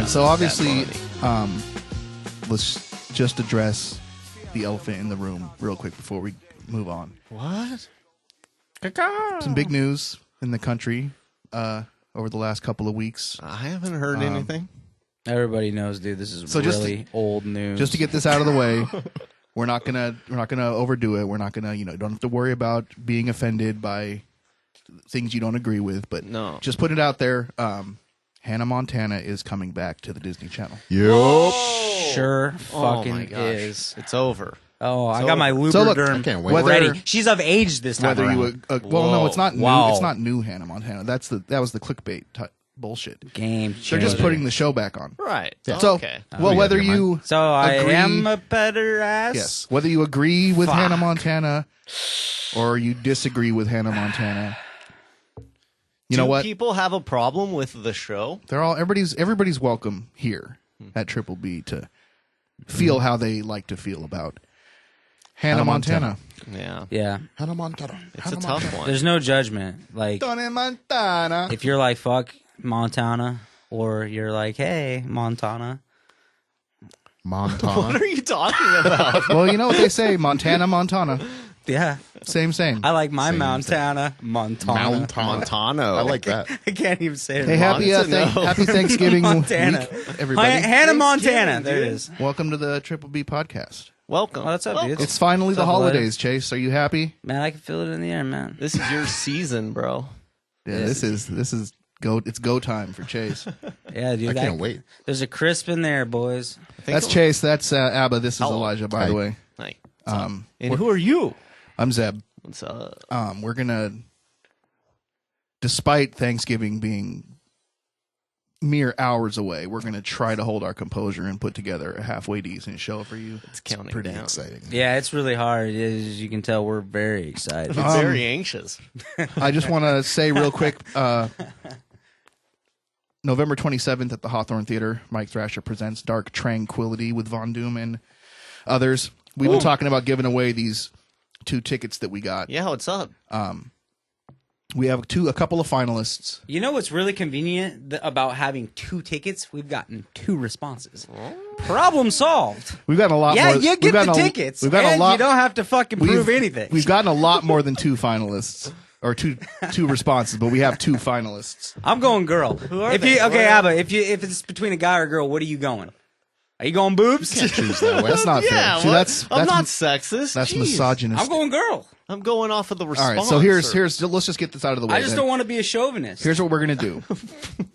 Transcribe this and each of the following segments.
So obviously, let's just address the elephant in the room real quick before we move on. What? Some big news in the country over the last couple of weeks. I haven't heard anything. Everybody knows, dude. This is So really old news. Just to get this out of the way, we're not gonna overdo it. We're not gonna, don't have to worry about being offended by things you don't agree with. But No. just put it out there. Hannah Montana is coming back to the Disney Channel. Yup. Sure Oh fucking my gosh. is. It's over. Oh, I got my So look, Lubriderm I can't wait. ready. She's of age this time Whether around. you well, no, it's not new. Wow. It's not new Hannah Montana. That was the clickbait bullshit. Game They're just changer. putting the show back on. Right. Yeah. So, Okay. well, We whether got your you So I agree- am a better ass. yes, whether you agree with Fuck. Hannah Montana or you disagree with Hannah Montana, you know what? People have a problem with the show? They're all everybody's welcome here at Triple B to feel how they like to feel about Hannah Montana. Yeah. Yeah. Hannah Montana. It's a tough one. There's no judgment. Like, Hannah Montana. if you're like, fuck Montana, or you're like, hey, Montana. What Montana. are you talking about? Well, you know what they say, Montana. Yeah. Same. I like my Same Montana. Montana. Montano. I like that. I can't even say it. Hey, happy happy Thanksgiving Montana. week, everybody. Hannah Montana. Thanksgiving, There it dude. is. Welcome to the Triple B podcast. Welcome. Oh, what's up, dude? It's finally the What's up, holidays, Chase. Are you happy? Man, I can feel it in the air, man. This is your season, bro. Yeah, this is go. It's go time for Chase. Yeah, dude. I can't wait. There's a crisp in there, boys. That's Chase. That's Abba. This is Hello. Elijah, by the way. Like, Um, and who are you? I'm Zeb. What's up? We're gonna, despite Thanksgiving being mere hours away, we're gonna try to hold our composure and put together a halfway decent show for you. It's counting Pretty down. exciting. Yeah, it's really hard. As you can tell, we're very excited. I'm very anxious. I just want to say real quick, November 27th at the Hawthorne Theater, Mike Thrasher presents Dark Tranquillity with Von Doom and others. We've been talking about giving away these 2 tickets that we got. Yeah, what's up? We have a couple of finalists. You know what's really convenient about having 2 tickets? We've gotten 2 responses. Problem solved. We've gotten a lot Yeah, more. you we've get the gotten tickets. We've got and a lot. you don't have to fucking prove anything. We've gotten a lot more than 2 finalists or two responses, but we have 2 finalists. I'm going girl. Who are if they? you okay, What- Abba, if it's between a guy or a girl, what are you going? Are you going boobs? Choose that way. That's not Yeah, fair. See, what? that's I'm not m- sexist. that's Jeez. misogynist. I'm going girl. I'm going off of the All response. right, so here's let's just get this out of the way. I just then. don't want to be a chauvinist. Here's what we're gonna do.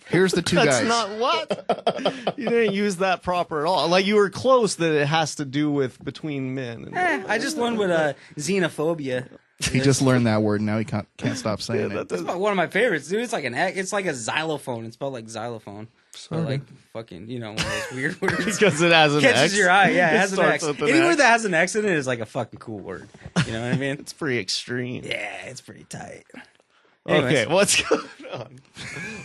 Here's the 2 That's guys. not what. You didn't use that proper at all. Like, you were close that it has to do with between men. And I just went with xenophobia. He just learned that word. And now he can't stop saying it. It's one of my favorites, dude. It's like it's like a xylophone. It's spelled like xylophone. But like fucking, one of those weird words. because it has an Catches X. your eye, yeah. It has an starts X. with an Any word X. that has an X in it is like a fucking cool word. You know what I mean? It's pretty extreme. Yeah, it's pretty tight. Okay, Anyways, what's going on?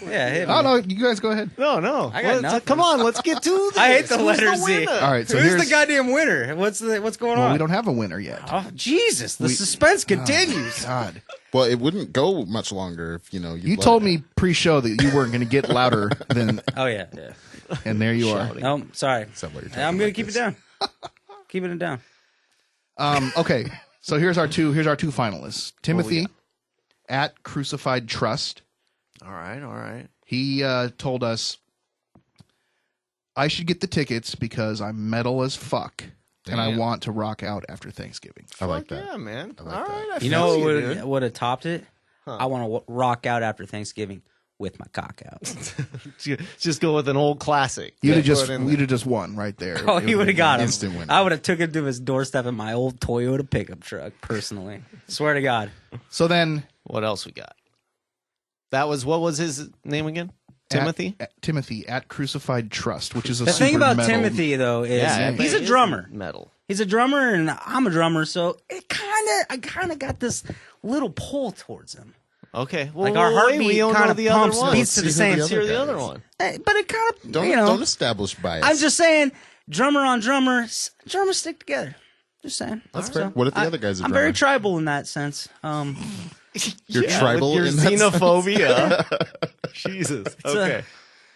yeah. Hit me. Oh no, you guys go ahead. No. I got nothing. Come on, let's get to this. I hate the Who's letter Z. winner? All right, so Who's here's the goddamn winner? What's going well, on? we don't have a winner yet. Oh Jesus! The suspense continues. God, Well, it wouldn't go much longer if you you told me pre-show that you weren't going to get louder than, Oh yeah. and there you are. No, sorry. that what you're talking I'm gonna like keep this? it down. Keeping it down. Okay, so here's our two finalists. Timothy at Crucified Trust. All right. He told us I should get the tickets because I'm metal as fuck and I Damn. want to rock out after Thanksgiving. I like Fuck that. Yeah, man. I like All that. right. I You feel know dude. what would have topped it? I want to rock out after Thanksgiving with my cock out. Just go with an old classic. You'd have Throw it in there. just won right there. Oh, he would have got him. Instant winner. I would have took him to his doorstep in my old Toyota pickup truck, personally. Swear to God. So then What else we got? What was his name again? Timothy at Crucified Trust, which is a The super thing about metal. Timothy though is Yeah, he's it a is drummer. Metal. He's a drummer, and I'm a drummer, so I kind of got this little pull towards him. Okay. Well, Like our heartbeat we don't kind know of the other pumps one. beats to the Let's see who same. the Let's hear other the guy other is. one. But it kind of Don't establish bias. I'm just saying, drummer on drummer, drummers stick together. Just saying. That's fair. What if the other guy's a I'm drummer? very tribal in that sense. You're tribal with your in that sense? xenophobia. Jesus. Okay.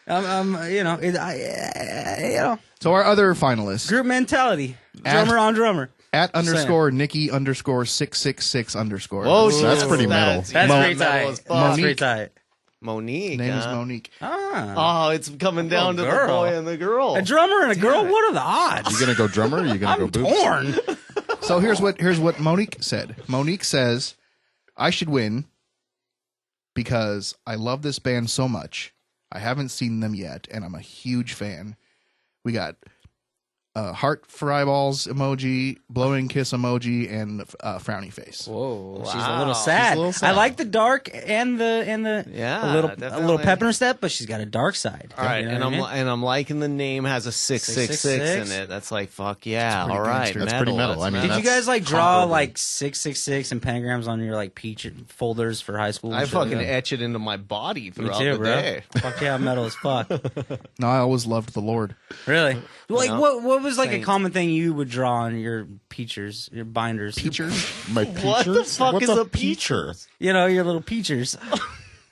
you know, So our other finalists group mentality, At- drummer on drummer. at _ Nikki _ 666 _ Whoa, That's pretty metal. That's Mo- pretty tight. as fuck. That's pretty Monique. tight. Monique. Name is huh? Monique. Ah. Oh, it's coming down to the girl. boy and the girl. A drummer and a girl? What are the odds? You gonna go drummer or you gonna go boobs? Torn. So here's what Monique said. Monique says, I should win because I love this band so much. I haven't seen them yet, and I'm a huge fan. We got heart for eyeballs emoji, blowing kiss emoji, and frowny face. Whoa, she's a Wow. little She's sad. a little sad. I like the dark and the Yeah, a little definitely. pep in her step, but she's got a dark side. All right, You know and what I mean? I'm liking the name has a 666 in it. That's like fuck yeah. pretty All right, gangster. That's pretty metal. That's I mean, Did you that's guys like draw comparable. like 666 and pentagrams on your like peach folders for high school? and I shit? fucking Yeah. etch it into my body Me throughout too, the bro. day. Fuck yeah, metal as fuck. No, I always loved the Lord. Really? Like Yeah. what was like Saints. a common thing you would draw on your peachers, your binders? My What the peachers? fuck What's is a a peacher? You know, your little peachers.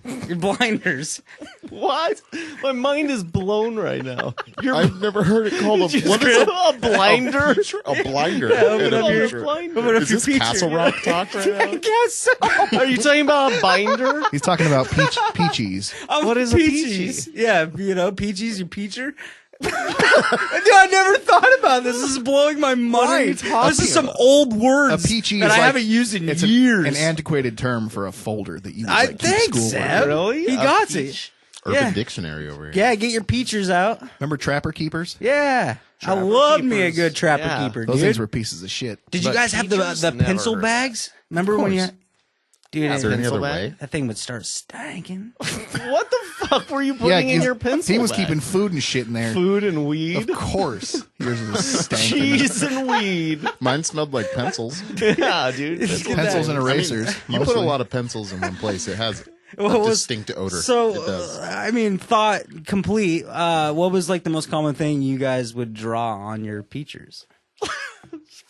Your blinders. What? My mind is blown right now. You're I've never heard it called a what is a blinder. a blinder? open and a up your- peacher. Blinder. Is this Castle Rock talk right now? Guess so. Are you talking about a binder? He's talking about peaches. What is a peaches? Yeah, you know, peaches, your peacher. Dude, I never thought about this. This is blowing my mind. are you talking This is some about? old words A peachy that is I like- haven't used in It's years. an antiquated term for a folder that you would, I like, keep think schoolwork. Seb. Really? He A got it. peach? Urban Yeah. Dictionary over here. Yeah, get your peachers out. Remember Trapper Keepers? Yeah. Trapper I love me a keepers. good trapper Yeah. keeper, Those dude. things were pieces of shit. Did you But guys have the teachers the never pencil heard bags? Remember when you course. dude, Is there any Pencil other bag? way? that thing would start stanking. What the fuck were you putting in your pencil? He was bag? keeping food and shit in there. food and weed, Of course. Yours was stankin'. cheese and weed. Mine smelled like pencils. Yeah, dude. Pencils and erasers. You put a lot of pencils in one place. It has What a was- distinct odor. So, it does. I mean, thought complete. What was like the most common thing you guys would draw on your peachers?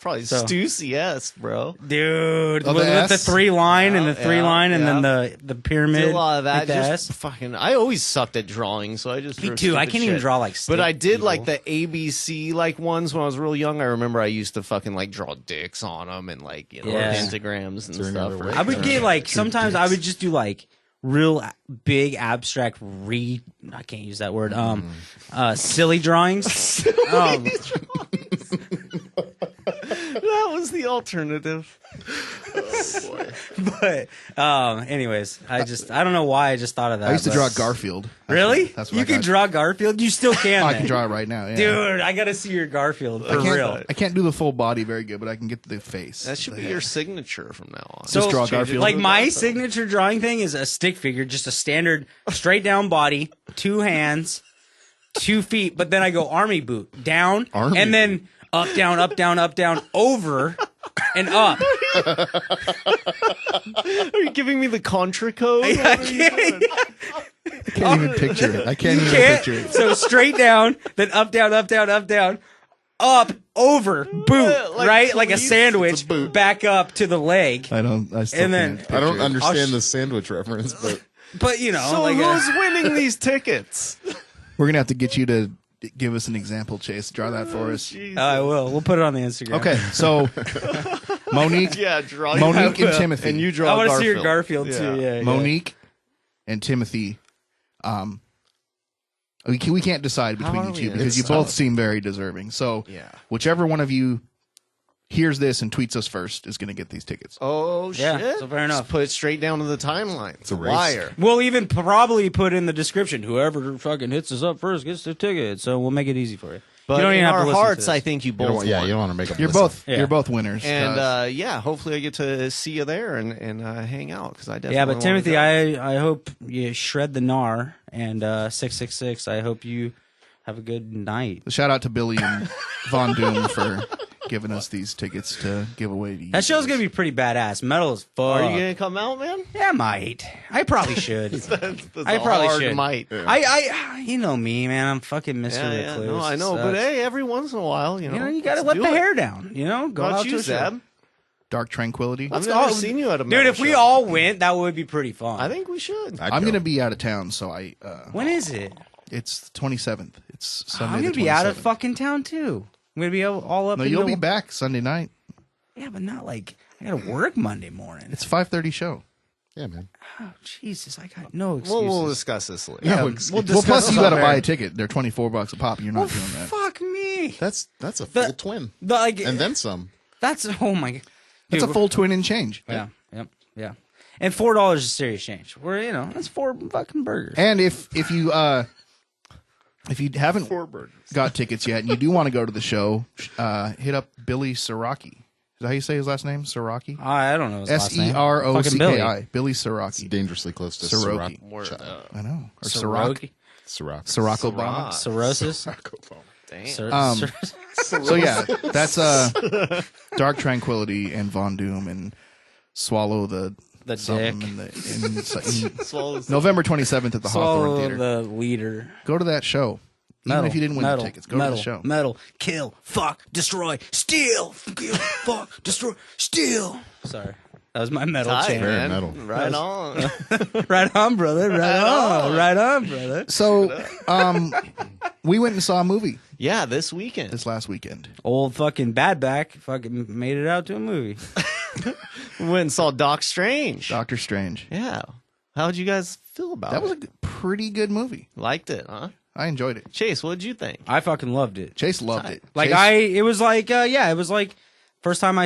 Probably So- Stussy S, bro. Dude, Oh, with the the S? three line and the Yeah, three line and then yeah. the pyramid. Did a lot of that. like the Just S. fucking. I always sucked at drawing, so I just. Me drew too. I stupid can't even shit. draw like. But I stick did like people. the ABC like ones when I was real young. I remember I used to fucking like draw dicks on them and like Yeah. pentagrams and there any stuff. other way? I would get like sometimes I would just do like real big abstract I can't use that word silly drawings. That was the alternative. But anyways, I don't know why I just thought of that. I used to but- draw Garfield. Really? That's what You I can got. draw Garfield? You still can. I man. can draw it right now. Yeah. Dude, I gotta see your Garfield for I can't, real. I can't do the full body very good, but I can get the face. That should be your signature from now on. So, Just draw change it Garfield. like to my Garfield. signature drawing thing is a stick figure, just a standard straight down body, 2 hands, 2 feet, but then I go army boot down Army and then up, down, up, down, up, down, over and up. Are you giving me the Contra code? I can't, I can't even picture it. I can't even can't. picture it. So straight down, then up, down, up, down, up, down, up, over, boot, Like right? Like a police? sandwich, It's a boot. back up to the leg. I still And then- can't picture I don't it. understand the sandwich reference, but But you know, So like who's winning these tickets? We're gonna have to get you to give us an example, Chase. Draw that for us. I will. We'll put it on the Instagram. Okay, so Monique, Yeah, draw Monique your- and Timothy. and you draw. I want to see your Garfield. Garfield too. Yeah, Monique and Timothy. We can't decide between How you are two we? because It's you both tough. seem very deserving. So Yeah. whichever one of you hears this and tweets us first is going to get these tickets. Oh Yeah, shit! so fair enough. Just put it straight down to the timeline. It's a race. liar. We'll even probably put in the description, whoever fucking hits us up first gets the ticket. So we'll make it easy for you. But You don't in even have to our listen to hearts, this. I think you You don't, both want- yeah, won. you don't want to make up. You're both winners. And yeah, hopefully I get to see you there and hang out because I definitely Yeah, but wanna Timothy, go. I hope you shred the gnar, and 666. I hope you have a good night. Shout out to Billy and Von Doom for giving us these tickets to give away to you. That show's gonna be pretty badass. Metal as fuck. Are you gonna come out, man? Yeah, I might. I probably should. That's I probably hard should. might. I, you know me, man. I'm fucking Mr. Yeah, Recluse. no, I know, but hey, every once in a while, you know, you gotta let's let do the it. hair down. You know, go How about out to you, a show. Zab? Dark Tranquillity. I've never seen you at a Dude, metal if we show. all went, that would be pretty fun. I think we should. I'm going to be out of town, so When is it? it's the 27th. It's Sunday. I'm the gonna be out of 27th. fucking town too. I'm gonna be all up. No, in you'll the- be back Sunday night. Yeah, but not like I gotta work Monday morning. It's 5:30 show. Yeah, man. Oh, Jesus, I got no excuses. We'll discuss this later. Yeah, we'll well, discuss plus this you got to off buy air. a ticket. They're $24 a pop. You're not doing that. Fuck me. That's a full twin, Like and then some. that's oh my god. That's a Dude, full twin and change. Yeah, yeah. And $4 is serious change. We're that's 4 fucking burgers. And if you haven't got tickets yet and you do want to go to the show, hit up Billy Siraki. Is that how you say his last name? Siraki? I don't know his last name. Serocki. Fucking Billy It's Siraki. dangerously close to Sirocki. Ciroc. I know. Or Sirocki. Ciroc. Ciroc. Ciroc Obama. Cirrhosis. Damn. So yeah, that's Dark Tranquillity and Von Doom and Swallow the something dick. in November 27th at the Hawthorne Swallow Theater. the leader. Go to that show. Metal, Even if you didn't win metal, the tickets, go metal, to the show. Metal, kill, fuck, destroy, steal, kill, fuck, destroy, steal. Sorry, that was my metal Tight, chant. Very man. metal. Right on. Right on, brother. Right on, brother. So, we went and saw a movie Yeah, this weekend. this last weekend. Old fucking bad back fucking made it out to a movie. We went and saw Doc Strange. Doctor Strange. Yeah. How'd you guys feel about That was it? a pretty good movie. Liked it, huh? I enjoyed it. Chase, what'd you think? I fucking loved it. Chase loved it. Like Chase, it was like it was like first time I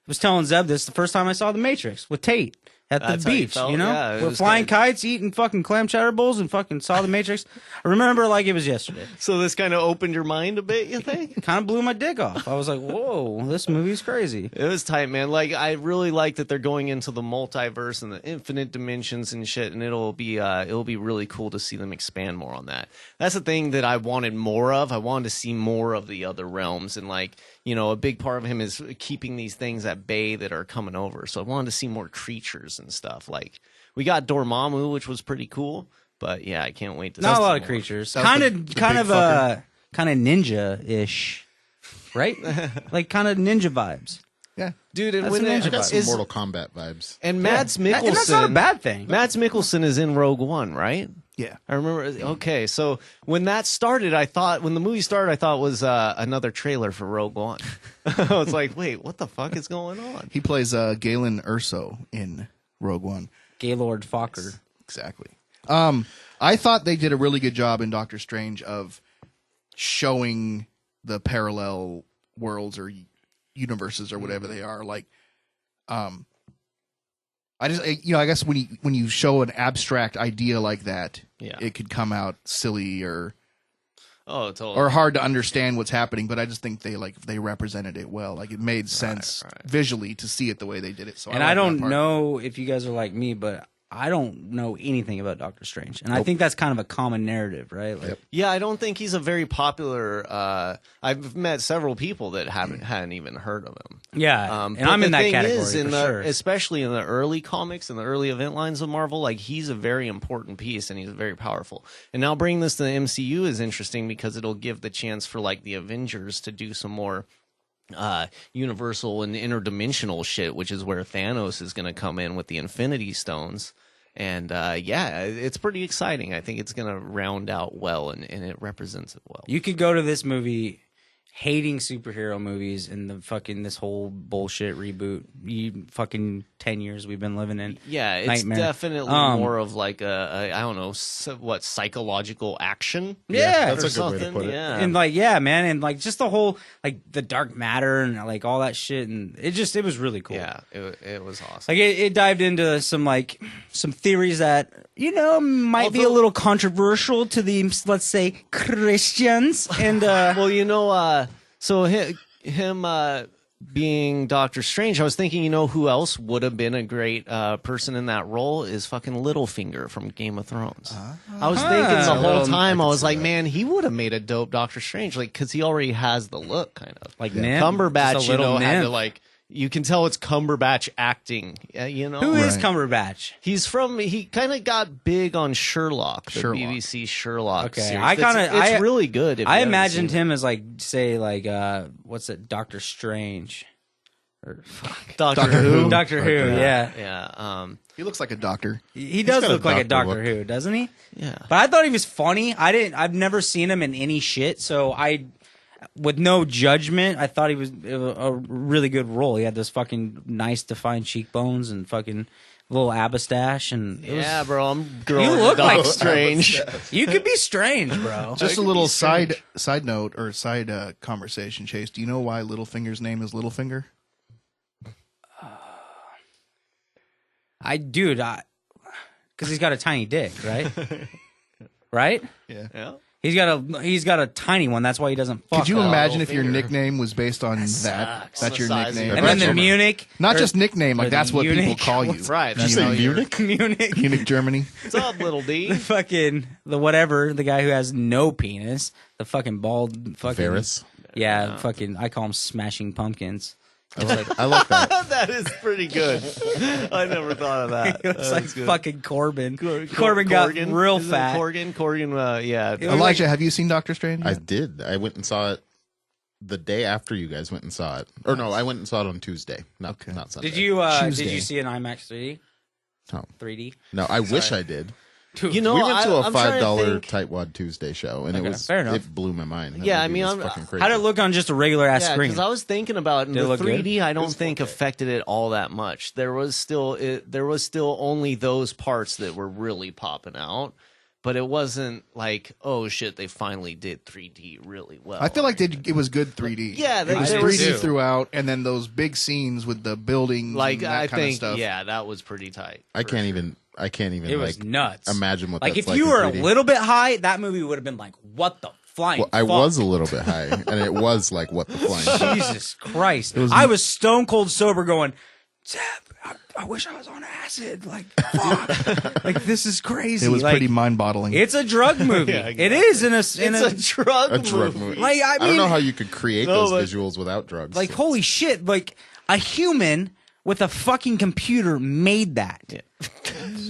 was telling Zeb this the first time I saw The Matrix with Tate at the That's how you beach, felt? you know, Yeah, it we're was flying good. kites, eating fucking clam chowder bowls, and fucking saw The Matrix. I remember like it was yesterday. So this kind of opened your mind a bit, you think? Kind of blew my dick off. I was like, whoa, this movie's crazy. It was tight, man. Like, I really like that they're going into the multiverse and the infinite dimensions and shit, and it'll be really cool to see them expand more on that. That's the thing that I wanted more of. I wanted to see more of the other realms, and like, you know, a big part of him is keeping these things at bay that are coming over. So I wanted to see more creatures and stuff. Like, we got Dormammu, which was pretty cool, but yeah, I can't wait to Not see a lot of more. creatures. That was Kind the of big ninja-ish, right? Like kind of ninja vibes. yeah. Dude, and That's when an it ninja I got some is, Mortal Kombat vibes. and Mads Mikkelsen, And that's not a bad thing. Mads Mikkelsen is in Rogue One, right? Yeah. I remember. Okay, so when that started, when the movie started, I thought it was another trailer for Rogue One. I was like, wait, what the fuck is going on? He plays Galen Erso in Rogue One. Gaylord Fokker. Exactly. I thought they did a really good job in Doctor Strange of showing the parallel worlds or universes or whatever they are. Like, I guess when you show an abstract idea like that, Yeah. it could come out silly or Oh, totally. hard to understand what's happening. But I just think they represented it well. Like it made sense visually to see it the way they did it. So And like I that don't part. know if you guys are like me, but I don't know anything about Doctor Strange. And I think that's kind of a common narrative, right? Like, Yeah, I don't think he's a very popular. I've met several people that hadn't even heard of him. yeah. And but I'm in the that thing category is, for sure. especially in the early comics and the early event lines of Marvel, like he's a very important piece and he's very powerful. And now bringing this to the MCU is interesting because it'll give the chance for like the Avengers to do some more universal and interdimensional shit, which is where Thanos is going to come in with the Infinity Stones. And yeah, it's pretty exciting. I think it's going to round out well, and it represents it well. You could go to this movie hating superhero movies and the fucking this whole bullshit reboot. You fucking 10 years we've been living in. Yeah, it's nightmare. definitely more of like a I don't know, psychological action. Yeah, that's or a good way to something. put it. Yeah. And like, yeah, man, and like just the whole like the dark matter and like all that shit, and it was really cool. Yeah, it was awesome. Like it dived into some theories that might be a little controversial to the, let's say, Christians. And well, so him being Doctor Strange, I was thinking, who else would have been a great person in that role is fucking Littlefinger from Game of Thrones. I was thinking the whole time, I was like, man, he would have made a dope Doctor Strange, like, because he already has the look, kind of. Like Nim? Cumberbatch, Just a little had to, Nim. like, you can tell it's Cumberbatch acting, Who is Cumberbatch? he kind of got big on Sherlock, the Sherlock. BBC Sherlock Okay, series. it's really good. If I you haven't imagined seen it. him as what's it, Doctor Strange, or Doctor Who? Doctor Who, yeah. Yeah, He looks like a doctor. He does got a look like a doctor Doctor Who, doesn't he? yeah. But I thought he was funny. I've never seen him in any shit, so with no judgment, I thought he was a really good role. He had those fucking nice defined cheekbones and fucking little abastache, and Yeah, bro, I'm growing. You look like Strange. you could be strange, bro. Just a little side note or side conversation, Chase. Do you know why Littlefinger's name is Littlefinger? Because he's got a tiny dick, right? Right? Yeah. He's got a tiny one. That's why he doesn't fuck. Could you up. imagine if your Littlefinger. nickname was based on that? sucks. That's The your size of nickname. your And then the Imagine- Munich, Not or- just nickname, or like that's the what people Munich. call you. Right. Did you say Munich? Munich. Munich, Germany. What's up, little D? The guy who has no penis, the fucking bald fucking Varys. Yeah, fucking. I call him Smashing Pumpkins. I like that. That is pretty good. I never thought of that. He looks like That's good. fucking Corbin. Corbin got Corgan? real Isn't it fat. Corgan, yeah. It was Elijah, have you seen Doctor Strange? I yet? did. I went and saw it the day after you guys went and saw it. Or no, I went and saw it on Tuesday, not Sunday. Did you Tuesday. see an IMAX 3D? No. 3D? No, I wish I did. Dude, You know, we went to a I'm trying to $5 think- Tightwad Tuesday show, and Okay, it was fair enough. it blew my mind. That Yeah, I movie mean, was fucking crazy. how'd it look on just a regular ass Yeah, screen? because I was thinking about it, and Did it the look good? 3D. I don't think affected it all that much. There was still only those parts that were really popping out, but it wasn't like, oh shit, they finally did 3D really well. I feel like it was good 3D. Yeah, it was they- 3D too. throughout, and then those big scenes with the buildings, like and that I kind of think, stuff. yeah, that was pretty tight. I can't even it was like nuts. imagine what Like that's if like you in were a 3D. little bit high, that movie would have been like, what the flying Well, I fuck? was a little bit high, and it was like what the flying. Jesus Christ. I was stone cold sober going, Zeb, I wish I was on acid. Like, fuck. Like, this is crazy. It was like, pretty mind-boggling. It's a drug movie. Yeah, It is in a It's a drug A drug movie. movie. like, I don't know how you could create No, those but- visuals without drugs. like, holy shit. Like, a human with a fucking computer made that.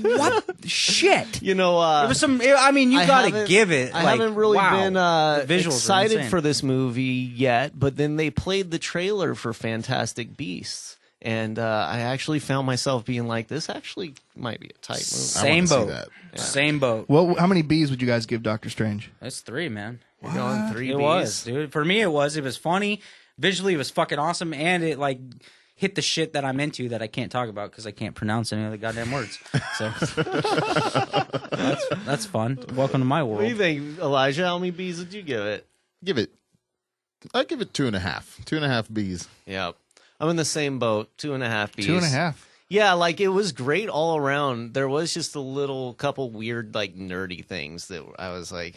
What shit? You know, There was some. I mean, you gotta haven't- give it. I like, haven't really wow. been The visuals are excited insane. for this movie yet, but then they played the trailer for Fantastic Beasts, and I actually found myself being like, "This actually might be a tight movie." Same see boat. that. Same boat. well, how many B's would you guys give Doctor Strange? That's 3, man. You're going 3 It Bs. was, dude. For me, it was. It was funny. Visually, it was fucking awesome, and it like hit the shit that I'm into that I can't talk about because I can't pronounce any of the goddamn words. So that's fun. Welcome to my What do you world. think, Elijah? How many Bs did you give it? I give it 2.5. 2.5 Bs. Yep, I'm in the same boat. 2.5 Bs. 2.5. Yeah, like it was great all around. There was just a couple weird, like nerdy things that I was like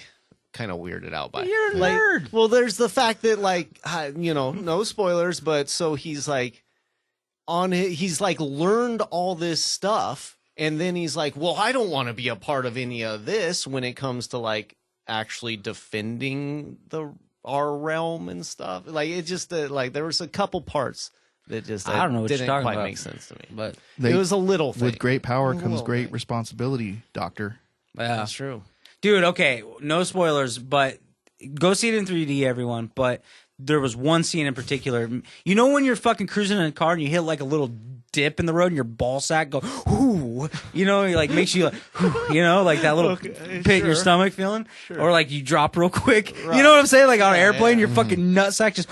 kind of weirded out by. You're a Like, nerd. well, there's the fact that like no spoilers, but so he's like he's like learned all this stuff, and then he's like, well, I don't want to be a part of any of this when it comes to like actually defending our realm and stuff. Like it just like there was a couple parts that just I don't know what you're didn't talking quite about. make sense to me. But It was a little thing. With great power A comes little great thing. responsibility, Doctor. yeah, That's true. dude. Okay, no spoilers, but go see it in 3D, everyone. But there was one scene in particular. You know when you're fucking cruising in a car and you hit like a little dip in the road and your ball sack go, whoo, you know, it, like makes you like, whoo, you know, like that little pit in your stomach feeling, or like you drop real quick. You know what I'm saying? Like on an airplane, your fucking nutsack just,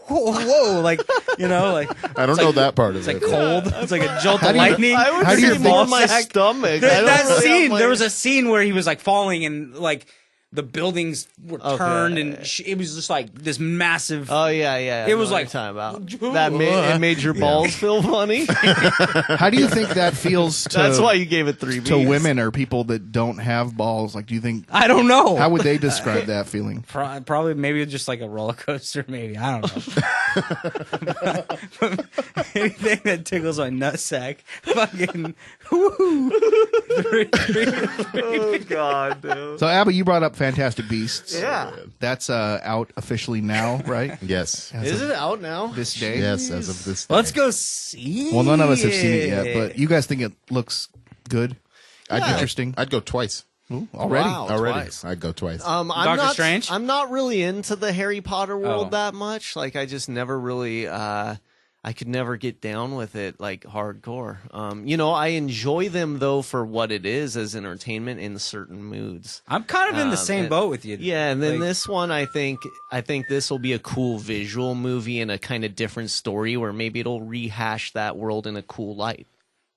whoa, like, you know, like I don't know that part it's of like it. cold. It's like a jolt of do you- lightning. I would How do you say think- more my Sack. stomach. I That don't really have scene, my- there was a scene where he was like falling and like the buildings were turned, and it was just like this massive. Oh yeah. It was like time about that. It made your balls feel funny. How do you think that feels to? That's why you gave it 3 Bs. To women or people that don't have balls. Like, do you think? I don't know. How would they describe that feeling? Probably maybe just like a roller coaster. Maybe I don't know. Anything that tickles my nutsack, fucking woo. Oh God, dude. So, Abba, you brought up Fantastic Beasts. Yeah. That's out officially now, right? Yes. Is it out now? This day? Yes, as of this day. Let's go see. Well, none of us have seen it yet, but you guys think it looks good? Interesting. I'd go twice. Ooh, already? Wow, Already. twice. I'd go twice. I'm Doctor not, Strange? I'm not really into the Harry Potter world Oh. that much. Like, I just never really, I could never get down with it, like, hardcore. I enjoy them, though, for what it is as entertainment in certain moods. I'm kind of in the same boat with you. Yeah, and then Like, this one, I think this will be a cool visual movie and a kind of different story where maybe it'll rehash that world in a cool light.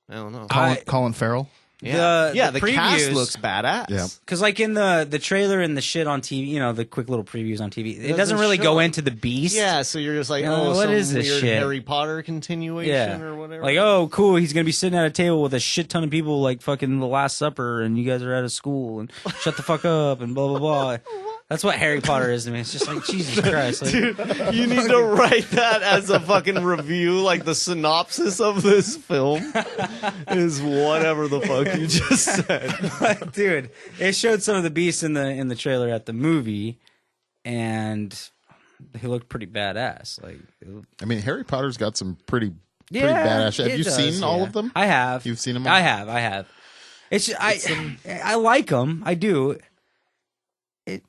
I don't know. Colin Farrell? Yeah, the the cast previews- looks badass. Yeah. Because like in the trailer and the shit on TV, the quick little previews on TV, it doesn't Doesn't really show go it. into the beast. Yeah, so you're just like, What some is this weird shit? Harry Potter continuation or whatever. Like, oh, cool, he's gonna be sitting at a table with a shit ton of people, like fucking The Last Supper, and you guys are out of school, and shut the fuck up, and blah blah blah. That's what Harry Potter is to me. It's just like Jesus Christ. Like, You need to write that as a fucking review, like the synopsis of this film is whatever the fuck you just said. dude, it showed some of the beasts in the trailer at the movie, and he looked pretty badass. Like, I mean, Harry Potter's got some pretty yeah, badass. Have it you does, seen all yeah. of them? I have. You've seen them all? I have. It's I like them. I do. It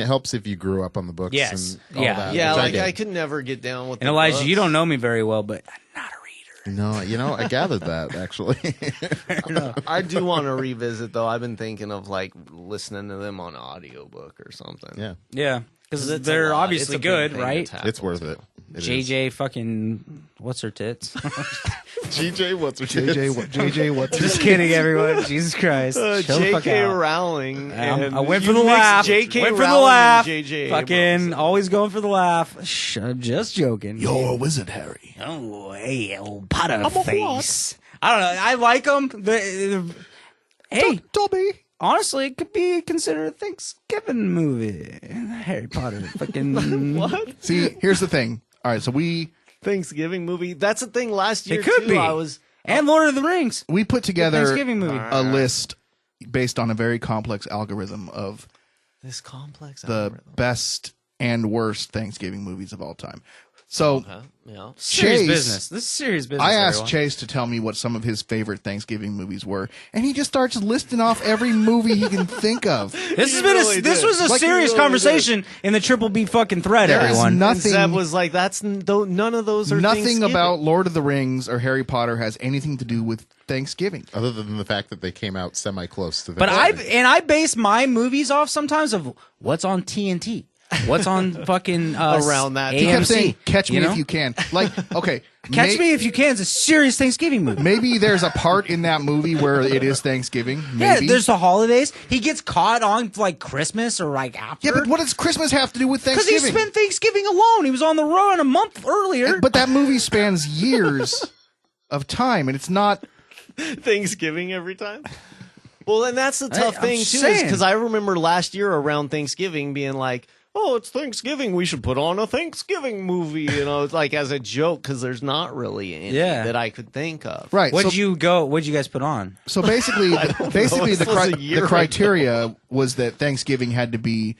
helps if you grew up on the books. Yes. And all Yeah. that, Yeah, which like did. I could never get down with And the Elijah, books. you don't know me very well, but I'm not a reader. No, I gathered that actually. I do want to revisit though. I've been thinking of like listening to them on audiobook or something. Yeah, Yeah, because It's a they're lot. obviously It's a big good, thing to right? tackle, it's worth too. it. It is. JJ fucking what's her tits? GJ, what's her JJ, what's Just kidding, everyone. Jesus Christ. Chill the fuck J.K. out. Rowling. and I went for you the mixed laugh. J.K. Went for Rowling the laugh. and J.J. Fucking Abrams. always going for the laugh. I'm just joking. You're a wizard, Harry. Oh, hey, old Potter face. I don't know. I like them. Hey, Dobby. honestly, it could be considered a Thanksgiving movie. Harry Potter. Fucking What? See, here's the thing. All right, so we Thanksgiving movie. That's the thing. Last year It could too, be. I was. And Lord of the Rings. put together Thanksgiving movie. a list based on a very complex algorithm of This complex. the algorithm. best and worst Thanksgiving movies of all time. So Yeah. Serious Chase- business. This is serious business. I asked everyone. Chase to tell me what some of his favorite Thanksgiving movies were, and he just starts listing off every movie he can think of. This has You been really this did. was a Like, you serious really conversation in the Triple B fucking thread, There is everyone. And nothing. Zeb was like, none of those are Nothing Thanksgiving. about Lord of the Rings or Harry Potter has anything to do with Thanksgiving. Other than the fact that they came out semi-close to the But I base my movies off sometimes of what's on TNT, what's on fucking Around that AMC. He kept saying, "Catch me you know? if you can." Like, okay, Catch Me If You Can is a serious Thanksgiving movie. Maybe there's a part in that movie where it is Thanksgiving. Maybe. Yeah, there's the holidays. He gets caught on like Christmas or like after. Yeah, but what does Christmas have to do with Because he Thanksgiving? spent Thanksgiving alone. He was on the road a month earlier. But that movie spans years of time, and it's not. Thanksgiving every time. Well, and that's the tough I'm thing too, saying. because I remember last year around Thanksgiving being like, "Oh, it's Thanksgiving. We should put on a Thanksgiving movie." It's like as a joke because there's not really any that I could think of. Right. What'd so, you guys put on? so basically, This was a year the criteria was that Thanksgiving had to be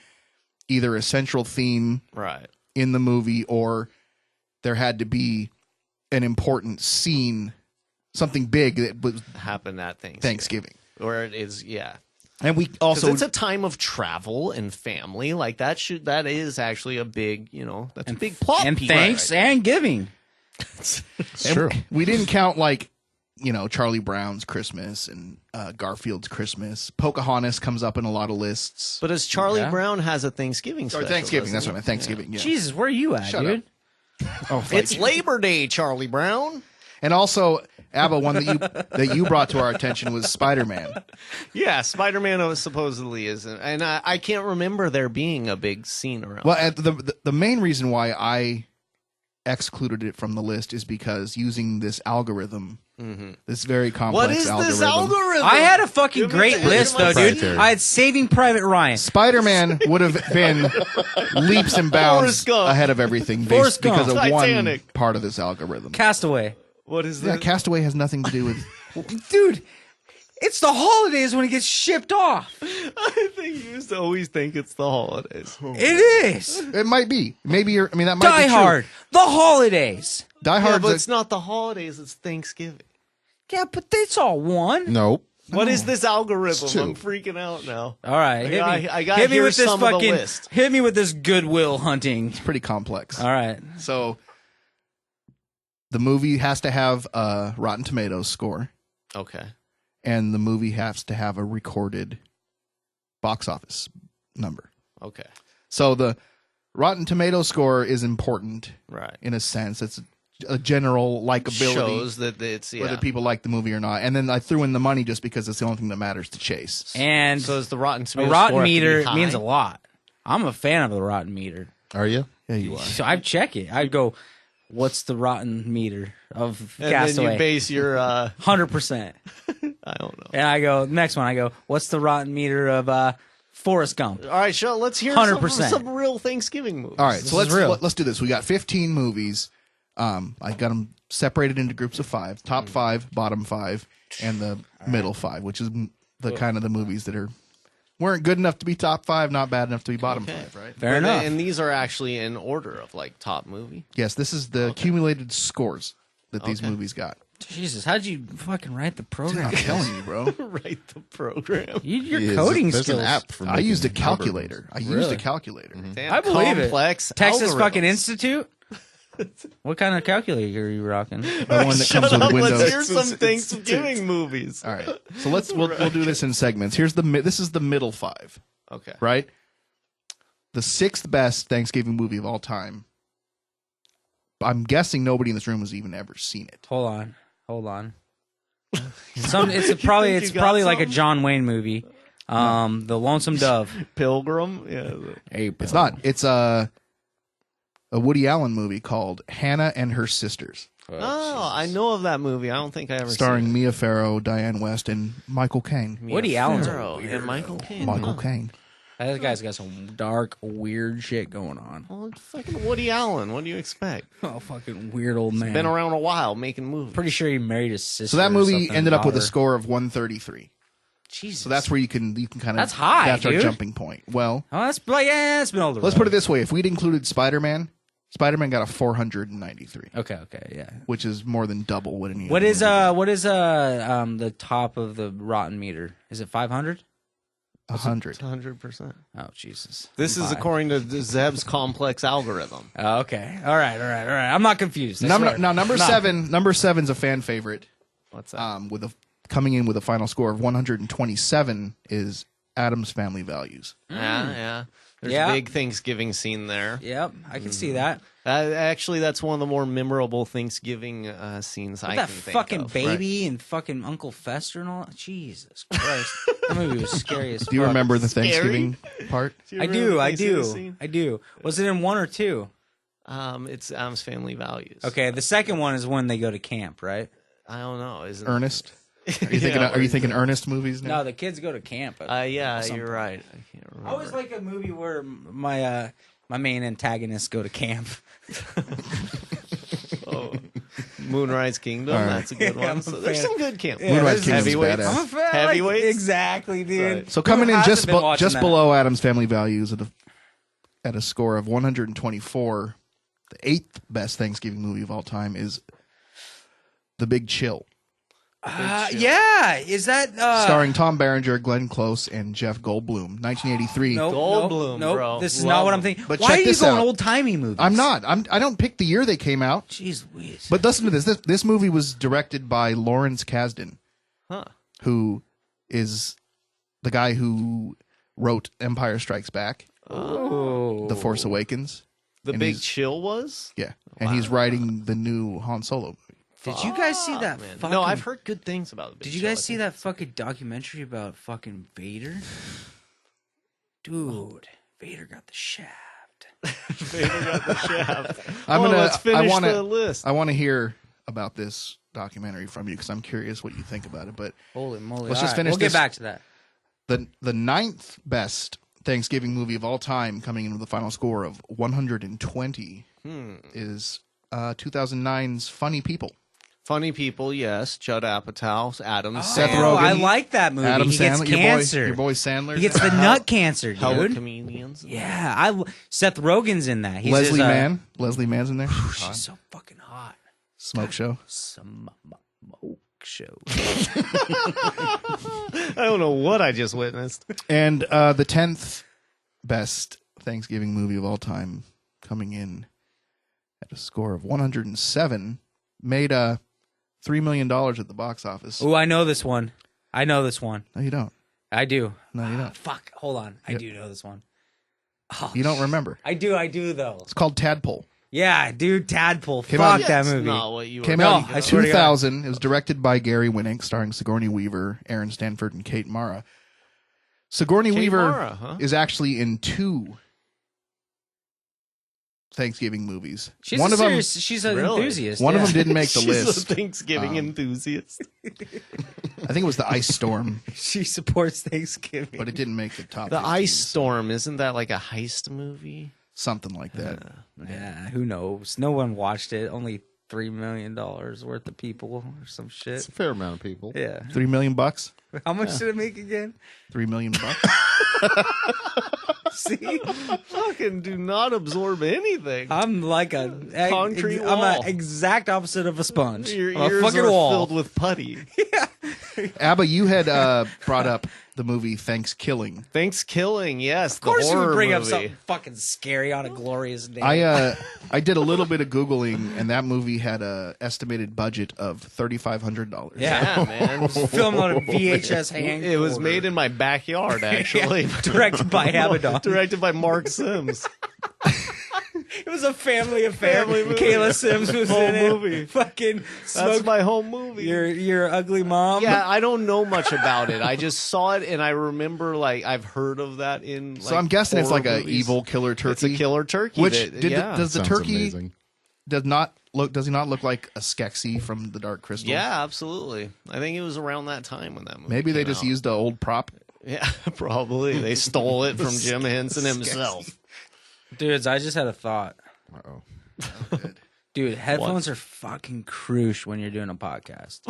either a central theme Right. in the movie or there had to be an important scene, something big that was Happen at Thanksgiving. Or it is, yeah. And we Because also it's a time of travel and family. Like that is actually a big, that's a big plot And piece. thanks and giving. It's and true. we didn't count like Charlie Brown's Christmas and Garfield's Christmas. Pocahontas comes up in a lot of lists. But as Charlie Yeah. Brown has a Thanksgiving Or special. Thanksgiving, doesn't that's he? what I meant. Thanksgiving, yeah. Jesus, where are you at, Shut dude? Oh, It's Labor Day, Charlie Brown. and also Abba, one that you brought to our attention was Spider-Man. Yeah, Spider-Man supposedly isn't, and I can't remember there being a big scene around. Well, the main reason why I excluded it from the list is because using this algorithm, this very complex what is algorithm. this algorithm? I had a fucking Give me great the- list, though, dude. Proprietary. I had Saving Private Ryan. Spider-Man would have been leaps and bounds Forrest Gump. ahead of everything Forrest Gump. because of Titanic. one part of this algorithm. Castaway. What is Yeah, this? Castaway has nothing to do with. Dude, it's the holidays when it gets shipped off. I think you used to always think it's the holidays. It is. It might be. Maybe you're. I mean, that might Die be true. Hard. The holidays. Die Yeah, Hard. but it's not the holidays. It's Thanksgiving. Yeah, but it's all one. Nope. What is this algorithm? It's two. I'm freaking out now. All right, hit me. I gotta hit me hear with this some of the fucking. list. Hit me with this Goodwill Hunting. pretty complex. All right. So the movie has to have a Rotten Tomatoes score, Okay. and the movie has to have a recorded box office number. Okay. So the Rotten Tomatoes score is important Right. in a sense. It's a general likability, Shows that it's whether people like the movie or not. And then I threw in the money just because it's the only thing that matters to Chase. And So is the Rotten a Tomatoes rotten score have to be meter high? means a lot. I'm a fan of the rotten meter. Are you? Yeah, you are. So I'd check it. I'd go, what's the rotten meter of And then Castaway? you base your 100%. I don't know. And I go, next one, I go, what's the rotten meter of Forrest Gump? All right, Sean, let's hear 100%. some real Thanksgiving movies. All right, This so is real. let's do this. We got 15 movies. I got them separated into groups of 5: top 5, bottom 5, and the middle 5, which is the kind of the movies that weren't good enough to be top 5, not bad enough to be bottom 5. Right? Fair But enough. And these are actually in order of like top movie. Yes, this is the accumulated scores that these movies got. Jesus, how'd you fucking write the program? I'm telling you, bro. Write the program. Your Yes, coding there's skills. an app for I used a making calculator. I used a Really? calculator. Damn, I believe complex it. Texas algorithms. fucking Institute? What kind of calculator are you rocking? The one that Shut comes with up, Windows. let's hear some Thanksgiving movies. All right, so we'll do this in segments. This is the middle 5, Okay. right? The 6th best Thanksgiving movie of all time. I'm guessing nobody in this room has even ever seen it. Hold on. It's probably you got like a something? John Wayne movie. The Lonesome Dove. Pilgrim. Yeah. Hey, It's not. It's a Woody Allen movie called Hannah and Her Sisters, Oh, I know of that movie. I don't think I ever starring seen Mia Farrow, Diane West, and Michael Caine. it. Woody Allen's a Farrow and Michael Caine. Michael huh? Caine. That guy's got some dark, weird shit going on. Well, it's fucking Woody Allen. What do you expect? Oh, fucking weird old man. Been around a while making movies. Pretty sure he married his sister. So that or movie something, ended up with a daughter. score of 133. Jesus. So that's where you can kind of. That's high, That's our dude. jumping point. Well, Oh, that's like it's been older. let's put it this way: if we'd included Spider-Man got a 493, Okay, yeah. which is more than double what any. What other is movie the top of the rotten meter? Is it 500? 100. 100%. Oh, Jesus. This is according to Zeb's complex algorithm. Oh, okay. All right. I'm not confused. I Number, swear. now number No. 7. Number 7's a fan favorite. What's that? With coming in with a final score of 127 is Adam's Family Values. Yeah. There's Yeah. a big Thanksgiving scene there. Yep, I can see that. Actually, that's one of the more memorable Thanksgiving scenes I That can think fucking of. baby and fucking Uncle Fester and all that. Jesus Christ. That movie was scary as fuck. Do you remember the Thanksgiving part? you I remember do. the I Thanksgiving do. scene? I do. Was it in 1 or 2? It's Adam's Family Values. Okay, the second one is when they go to camp, right? I don't know. Isn't Ernest? Are you thinking Ernest movies now? No, the kids go to camp. Yeah, Some- you're right. I can't remember. I always like a movie where my main antagonists go to camp. Moonrise Kingdom. All right. That's a good Yeah, I'm one. a So there's fan. some good camp. Moonrise there's- Kingdom's Heavyweights. badass. I'm a fan. Heavyweights? Exactly, dude. Right. So coming Who in hasn't been watching just that? below Adam's Family Values at a score of 124, the 8th best Thanksgiving movie of all time is The Big Chill, Yeah, is that starring Tom Berenger, Glenn Close, and Jeff Goldblum, 1983. Nope, Goldblum, nope, bro. This is Love not what I'm him. thinking. But Why check are you this going out. old timey movies? I'm not. I don't pick the year they came out. Jeez Louise. But listen to this. This movie was directed by Lawrence Kasdan, Huh. who is the guy who wrote Empire Strikes Back, Oh, The Force Awakens. The And Big he's- Chill was? Yeah. And he's writing the new Han Solo movie. Did you guys see that? Man. Fucking... No, I've heard good things about it. Did you guys see that fucking documentary about fucking Vader? Dude, Vader got the shaft. Vader got the shaft. Let's finish the list. I want to hear about this documentary from you because I'm curious what you think about it. But Holy moly! let's just finish. We'll get back to that. The ninth best Thanksgiving movie of all time, coming in with a final score of 120, is 2009's Funny People. Funny People, yes. Judd Apatow, Adam Sandler. Seth Rogen. I like that movie. Adam He Sandler, gets cancer. your boy Sandler. He gets the nut cancer, Hella dude. comedians. Yeah, Seth Rogen's in that. He's Leslie his, Mann. Leslie Mann's in there. She's so fucking hot. Smoke show. Smoke show. I don't know what I just witnessed. And the 10th best Thanksgiving movie of all time, coming in at a score of 107, made $3 million at the box office. Oh, I know this one. No, you don't. I do. No, you don't. Fuck. Hold on. I do know this one. Oh, You don't remember. I do though. It's called Tadpole. Yeah, dude, Tadpole. Came Fuck out- that That's movie. not what you were Came No, out I in swear to God. 2000. It was directed by Gary Winnick, starring Sigourney Weaver, Aaron Stanford, and Kate Mara. Sigourney Kate Weaver Mara, huh? is actually in 2 Thanksgiving movies. She's One a of them, serious, she's an Really? enthusiast. one of yeah. them didn't make the She's list. a Thanksgiving enthusiast. I think it was the Ice Storm, She supports Thanksgiving. but it didn't make the top. The 15, Ice Storm, isn't that like a heist movie? something like that. Yeah, who knows? No one watched it. Only $3 million worth of people or some It's shit. a fair amount of people. Yeah. $3 million bucks. How much did it make again? $3 million bucks. See, Fucking do not absorb anything. I'm like a Concrete I'm wall. an exact opposite of a sponge. Your I'm a ears fucking are wall. filled with putty. Abba, you had brought up the movie Thanksgiving. Thanksgiving, yes. Of course, you would bring up movie. something fucking scary on a glorious day. I did a little bit of Googling, and that movie had a estimated budget of $3,500. Yeah. Yeah, man. It was filmed on a VHS hand. It was made in my backyard, actually. Directed by Abaddon. Directed by Mark Sims. It was a family affair. Family movie. Kayla Sims was Whole in it. movie. Fucking That's smoked my home movie. your ugly mom. Yeah, I don't know much about it. I just saw it, and I remember, like, I've heard of that in, like, So I'm guessing it's like horror a movies. evil killer turkey. It's a killer turkey. Which that- does the Sounds turkey amazing. does he not look like a Skeksis from the Dark Crystal? Yeah, absolutely. I think it was around that time when that movie Maybe they came just out. used an old prop. Yeah, probably. They stole it from Jim Henson himself. Dudes, I just had a thought. Uh-oh. Dude, headphones are fucking crucial when you're doing a podcast.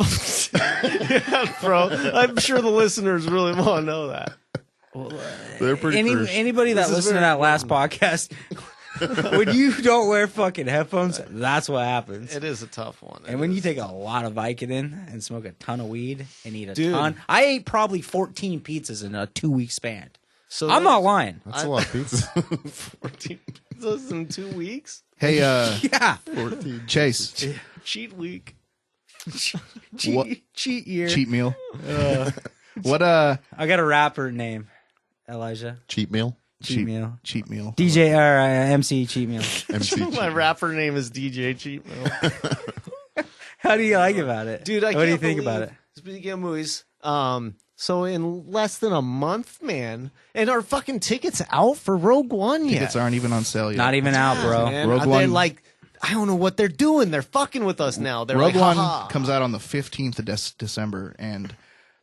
Bro, I'm sure the listeners really want to know that. They're pretty crucial. Anybody that This is listened to very that last podcast, when you don't wear fucking headphones, that's what happens. It is a tough one. And when you take a lot of Vicodin and smoke a ton of weed and eat a Dude. ton, I ate probably 14 pizzas in a 2-week span. so I'm not lying. That's a lot of pizza. 14 pizzas in 2 weeks. Hey, Yeah, 14. Chase, Cheat week. What- cheat year. cheat meal. What I got a rapper name, Elijah. Cheat meal. Cheat meal. cheat meal. DJ or MC cheat meal. MC cheat My meal. rapper name is DJ Cheat Meal. How do you like about it, Dude, what do you think about it? Speaking of movies, so in less than a month, man, and our fucking tickets out for Rogue One yet. Tickets aren't even on sale yet. Not even out, bro. Man, Rogue they're One- like, I don't know what they're doing. They're fucking with us now. They're Rogue like, One haha. comes out on the 15th of December, and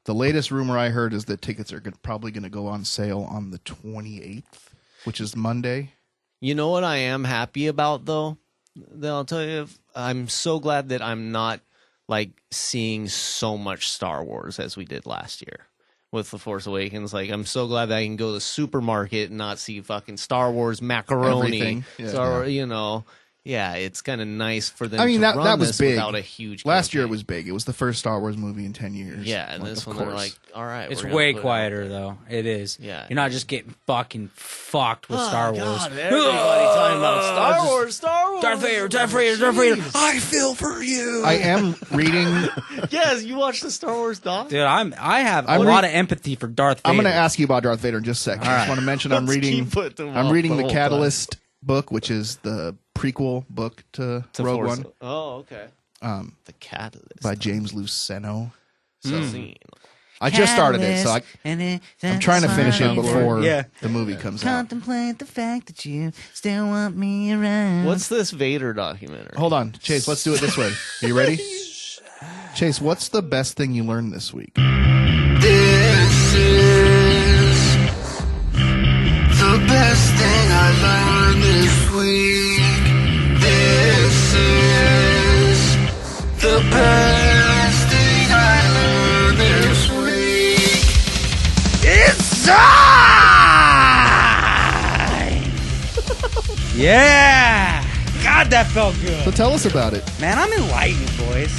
the latest rumor I heard is that tickets are probably going to go on sale on the 28th, which is Monday. You know what I am happy about though? That I'll tell you, I'm so glad that I'm not like seeing so much Star Wars as we did last year with The Force Awakens. Like, I'm so glad that I can go to the supermarket and not see fucking Star Wars macaroni. Everything. Yeah. Star, you know, yeah, it's kind of nice for them. I mean, to that run was this big. without a huge. Last year it campaign. was big. It was the first Star Wars movie in 10 years. Yeah, and Like, this of one they're course. like, all right, It's we're gonna way put it out quieter there. though. It is. Yeah. You're not just getting fucking fucked with Star Wars. God, everybody talking about Star Wars, Star Wars. Darth Vader, Darth Vader, Darth Vader. I feel for you. I am reading. Yes, you watched the Star Wars doc? Dude, I have a I'm lot of empathy for Darth Vader. I'm going to ask you about Darth Vader in just a second. I just want to mention I'm Let's reading. keep putting them I'm off reading the the whole Catalyst book, which is the prequel book to Rogue Force- One. Oh, okay. The Catalyst by James Luceno. scene. I just started it, so I'm trying to finish it before the movie comes out. Contemplate the fact that you still want me around. What's this Vader documentary? Hold on, Chase. Let's do it this way. Are you ready? Chase, what's the best thing you learned this week? This is the best thing I learned this week. This is the best thing I learned this week. It's time! Yeah! God, that felt So good. tell us about it. Man, I'm enlightened, boys.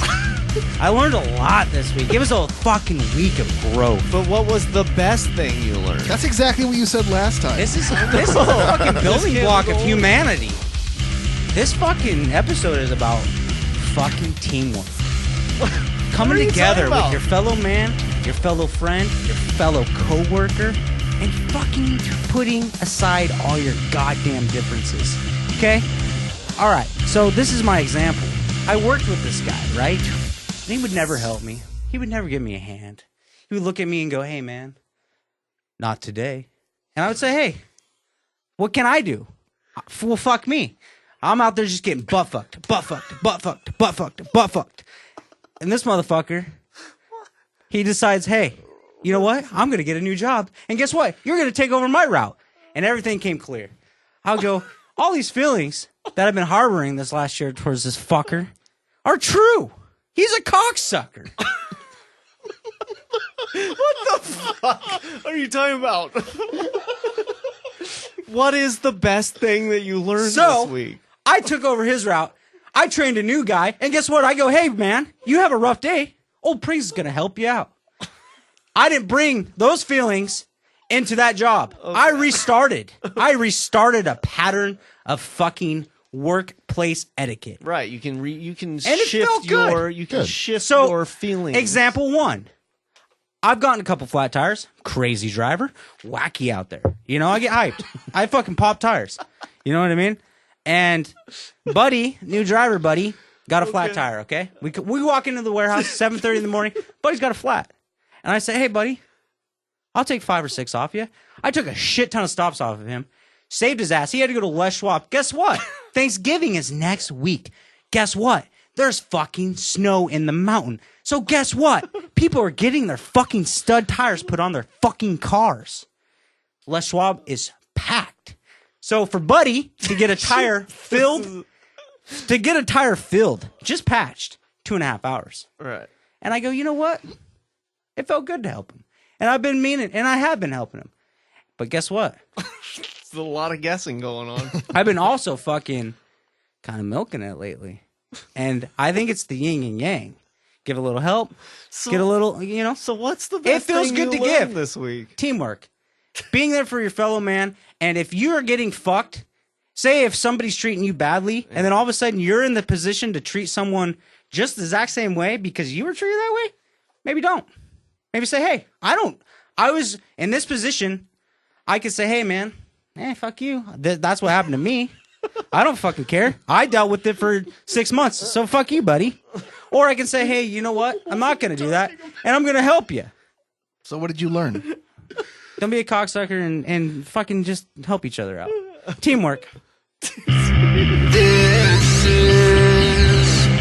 I learned a lot this week. It was a fucking week of growth. But what was the best thing you learned? That's exactly what you said last time. This is a fucking building block of humanity. This fucking episode is about fucking teamwork. Coming are you together talking about? with your fellow man, your fellow friend, your fellow coworker, and fucking putting aside all your goddamn differences. Okay? Alright, so this is my example. I worked with this guy, right? And he would never help me. He would never give me a hand. He would look at me and go, hey man, not today. And I would say, hey, what can I do? Well, fuck me. I'm out there just getting butt fucked. And this motherfucker, he decides, hey, you know what? I'm going to get a new job. And guess what? You're going to take over my route. And everything came clear. I'll go, all these feelings that I've been harboring this last year towards this fucker are true. He's a cocksucker. What are you talking about? What is the best thing that you learned So, this week? I took over his route. I trained a new guy. And guess what? I go, hey, man, you have a rough day. Old Priest is going to help you out. I didn't bring those feelings into that job. Okay. I restarted a pattern of fucking workplace etiquette. Right, you can it felt shift good. shift So, your feelings. Example 1. I've gotten a couple flat tires. Crazy driver. Wacky out there. You know, I get hyped. I fucking pop tires. You know what I mean? And Buddy, new driver Buddy, got a flat tire, okay? We walk into the warehouse, 7:30 in the morning. Buddy's got a flat. And I say, hey, Buddy, I'll take 5 or 6 off you. I took a shit ton of stops off of him. Saved his ass. He had to go to Les Schwab. Guess what? Thanksgiving is next week. Guess what? There's fucking snow in the mountain. So guess what? People are getting their fucking stud tires put on their fucking cars. Les Schwab is packed. So for Buddy to get a tire filled, just patched, 2.5 hours. Right. And I go, you know what? It felt good to help him. And I've been meaning, and I have been helping him. But guess what? There's a lot of guessing going on. I've been also fucking kind of milking it lately. And I think it's the yin and yang. Give a little help, get a little, you know. So what's the best It feels thing good you to learned give this week? Teamwork. Being there for your fellow man. And if you are getting fucked, say if somebody's treating you badly, and then all of a sudden you're in the position to treat someone just the exact same way because you were treated that way, maybe don't. Maybe say, hey, I was in this position. I could say, hey, man, fuck you. That's what happened to me. I don't fucking care. I dealt with it for 6 months, so fuck you, buddy. Or I can say, hey, you know what? I'm not going to do that, and I'm going to help you. So what did you learn? Don't be a cocksucker and fucking just help each other out. Teamwork. This is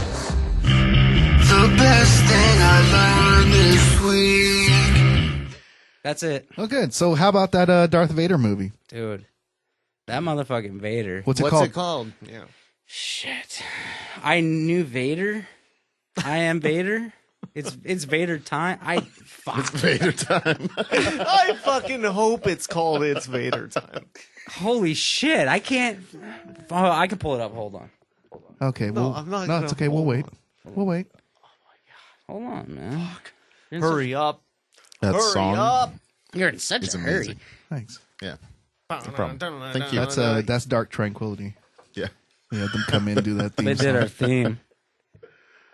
the best thing I learned this week. That's it. Oh, good. So how about that Darth Vader movie? Dude, that motherfucking Vader. What's What's called? it called? Yeah. Shit. I knew Vader. I am Vader. It's Vader time. It's Vader time. I fucking hope it's called It's Vader Time. Holy shit. I can't. Oh, I can pull it up. Hold on. Okay, No, well, I'm not no, gonna it's okay. We'll hold wait. We'll wait. Hold on, man. Hurry up. That Hurry song. up. You're in such It's a hurry. amazing. Thanks. Yeah. No problem. Thank you. That's Dark Tranquillity. Yeah. We had them come in and do that theme They did song. our theme.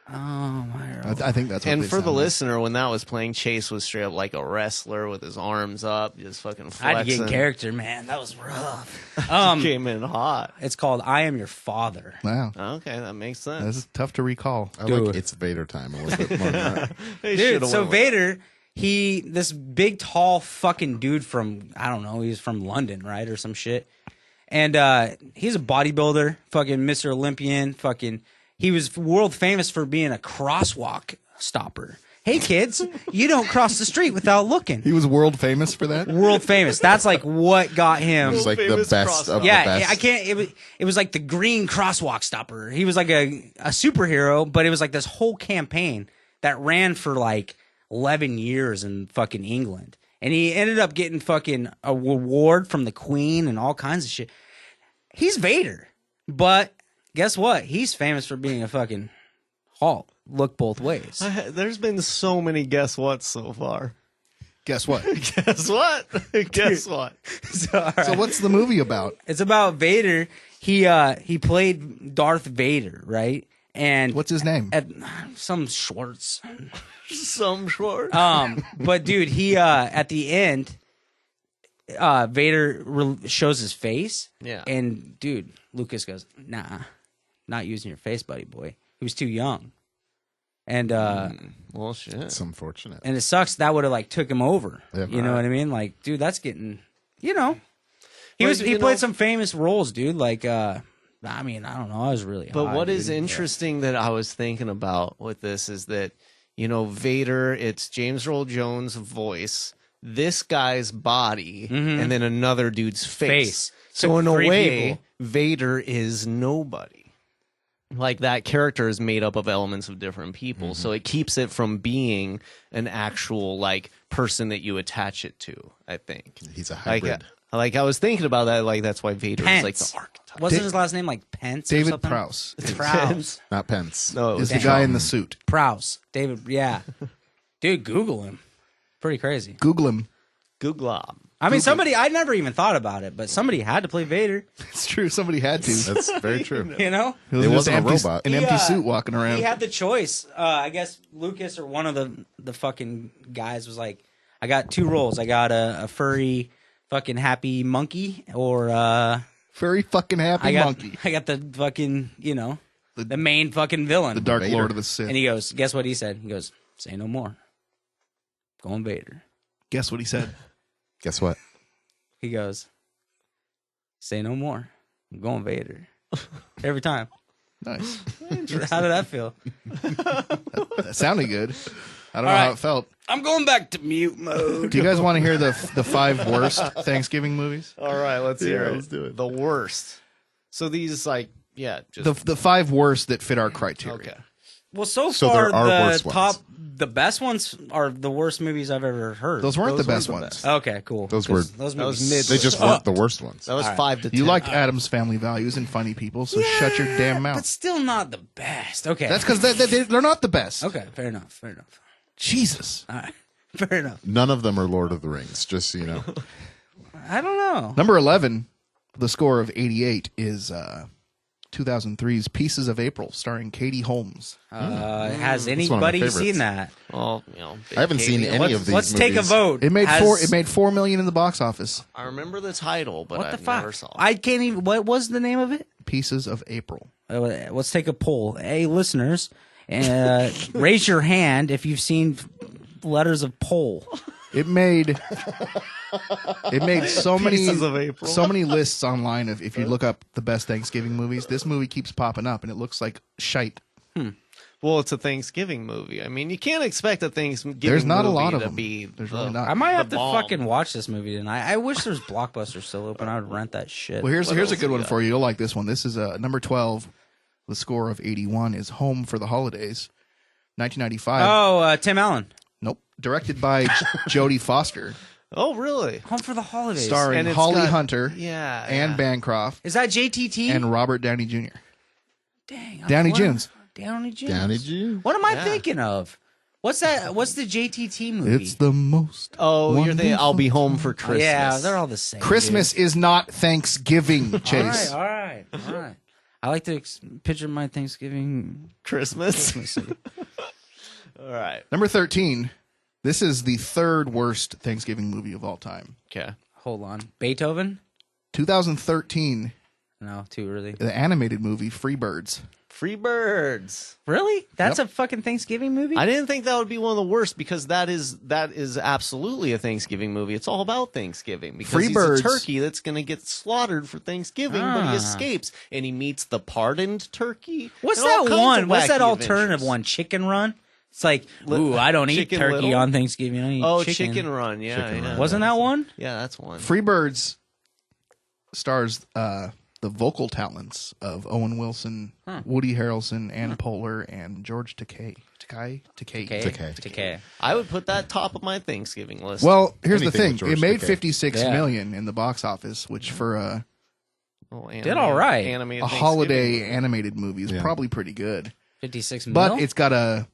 Oh my! I think that's what And they for the sound like. listener, when that was playing, Chase was straight up like a wrestler with his arms up, just fucking flexing. I had to get in character, man. That was rough. Came in hot. It's called "I Am Your Father." Wow, Okay, that makes sense. this is tough to recall. I Dude. like It's Vader Time a little bit more than that. They Dude, should've so went with- Vader, this big, tall fucking dude from, I don't know, he's from London, right, or some shit. And he's a bodybuilder, fucking Mr. Olympian, fucking, he was world famous for being a crosswalk stopper. Hey, kids, you don't cross the street without looking. He was world famous for that. World famous. That's like what got him. It's like the famous best of Yeah, the best. I can't. It was like the green crosswalk stopper. He was like a superhero, but it was like this whole campaign that ran for like 11 years in fucking England, and he ended up getting fucking a award from the Queen and all kinds of shit. He's Vader, but guess what? He's famous for being a fucking Hulk. Look both ways. There's been so many guess whats so far. Guess what? Guess what? Guess what? So, all right. So what's the movie about? It's about Vader. He played Darth Vader, right? And What's his name? at some Schwartz. Some short. But dude, he at the end, Vader shows his face. Yeah. And dude, Lucas goes, "Nah, not using your face, buddy boy. He was too young." And Well, shit. It's unfortunate. and it sucks that would have like took him over. Yeah. You know what I mean? Like, dude, that's getting, you know. He But, was he you played know- some famous roles, dude. Like I mean, I don't know. I was really But high, what is dude. interesting that I was thinking about with this is that, you know, Vader, it's James Earl Jones' voice, this guy's body, and then another dude's face. So Took in a three way, people. Vader is nobody. Like that character is made up of elements of different people, so it keeps it from being an actual like person that you attach it to. I think He's a like hybrid. like I was thinking about that. Like that's why Vader is like Pence. the archetype. Wasn't his last name like Pence? or David something? Prowse Prowse. Not Pence. No, it was is the guy in the suit. Prowse. David. Yeah. Dude, Google him. Pretty crazy. Google him. Googlob. I mean, I never even thought about it, but somebody had to play Vader. It's true. Somebody had to. That's very true. You know. It was It just wasn't a empty, robot. An empty suit walking around. He had the choice. I guess Lucas or one of the fucking guys was like, "I got two roles. I got a furry fucking happy monkey, or Very fucking happy monkey. I got the fucking the main fucking villain, The Dark Vader. Lord of the Sith. And he goes, guess what he said? He goes, "Say no more. Going Vader." Guess what he said? Guess what? He goes, "Say no more. I'm going Vader." Every time. Nice. How did that feel? That sounded good. I don't know All how right. it felt. I'm going back to mute mode. Do you guys want to hear the 5 worst Thanksgiving movies? All right, let's hear it. let's do it. The worst. So these like just The 5 worst that fit our criteria. okay. Well, so So far there are the worse ones. the best ones are the worst movies I've ever heard. Those weren't the best weren't the ones. best. Okay, cool. Those were- those That was movies mid- They just sucked. weren't the worst ones. That was 5 to 10. You liked Adam's Family Values and funny people, so shut your damn but mouth. still not the best. Okay, That's because they're not the best. okay. Fair enough. Fair enough. Jesus. All right, fair enough. None of them are Lord of the Rings, just so you know. I don't know. Number 11, the score of 88 is 2003's Pieces of April, starring Katie Holmes. Has That's one of my anybody favorites. seen that? Well, you know, I haven't seen any of these Let's take a movies. vote. It made Has- it made $4 million in the box office. I remember the title, but What I the fuck? never saw it. I can't even. What was the name of it? Pieces of April. Let's take a poll. Hey, listeners, raise your hand if you've seen Letters of Poll. It made so many Pieces of April. so many lists online of if you look up the best Thanksgiving movies, this movie keeps popping up and it looks like shite. Well, it's a Thanksgiving movie. I mean, you can't expect a Thanksgiving There's not a movie lot of to them. be There's the- really not. I might have The to bomb. fucking watch this movie tonight. I wish there's Blockbuster still open. I would rent that shit. Well, here's a else good we one got? for you. You'll like this one. This is number 12. The score of 81 is Home for the Holidays, 1995. Oh, Tim Allen. Nope, directed by Jodie Foster, Oh, really? Home for the Holidays. starring And it's Holly got- Hunter Yeah. Anne yeah. Bancroft Is that JTT? and Robert Downey Jr. Dang, Downey what- Jones. Downey Jones. Downey Jr. What am I Yeah. thinking of? What's that? What's the JTT movie? It's the most. Oh, you're thinking I'll be wonderful home for Christmas. Yeah, they're all the same. Christmas is not Thanksgiving, dude. Chase. All right. I like to picture my Thanksgiving Christmas. Christmas. All right. Number 13. This is the third worst Thanksgiving movie of all time. Okay. Hold on. Beethoven? 2013, No, too early. the animated movie Freebirds. Free Birds. Really? That's a fucking Thanksgiving movie? I didn't think that would be one of the worst because that is absolutely a Thanksgiving movie. It's all about Thanksgiving because Free he's Birds. a turkey that's going to get slaughtered for Thanksgiving, but he escapes and he meets the pardoned turkey. What's and all that kinds one? of What's that wacky alternative adventures. one? Chicken Run? It's like, ooh, I don't eat Chicken turkey Little? on Thanksgiving. I eat Oh, chicken. Chicken Run. Yeah, Chicken yeah. Run. Wasn't that one? Yeah, that's one. Freebirds stars the vocal talents of Owen Wilson, Woody Harrelson, Ann Poehler, and George Takei. Takei. I would put that top of my Thanksgiving list. Well, here's the Anything thing. with George It made Takei. 56 Yeah. million in the box office, which for a Did all right. Animated holiday Thanksgiving. animated movie is Yeah. probably pretty good. 56 mil? But it's got a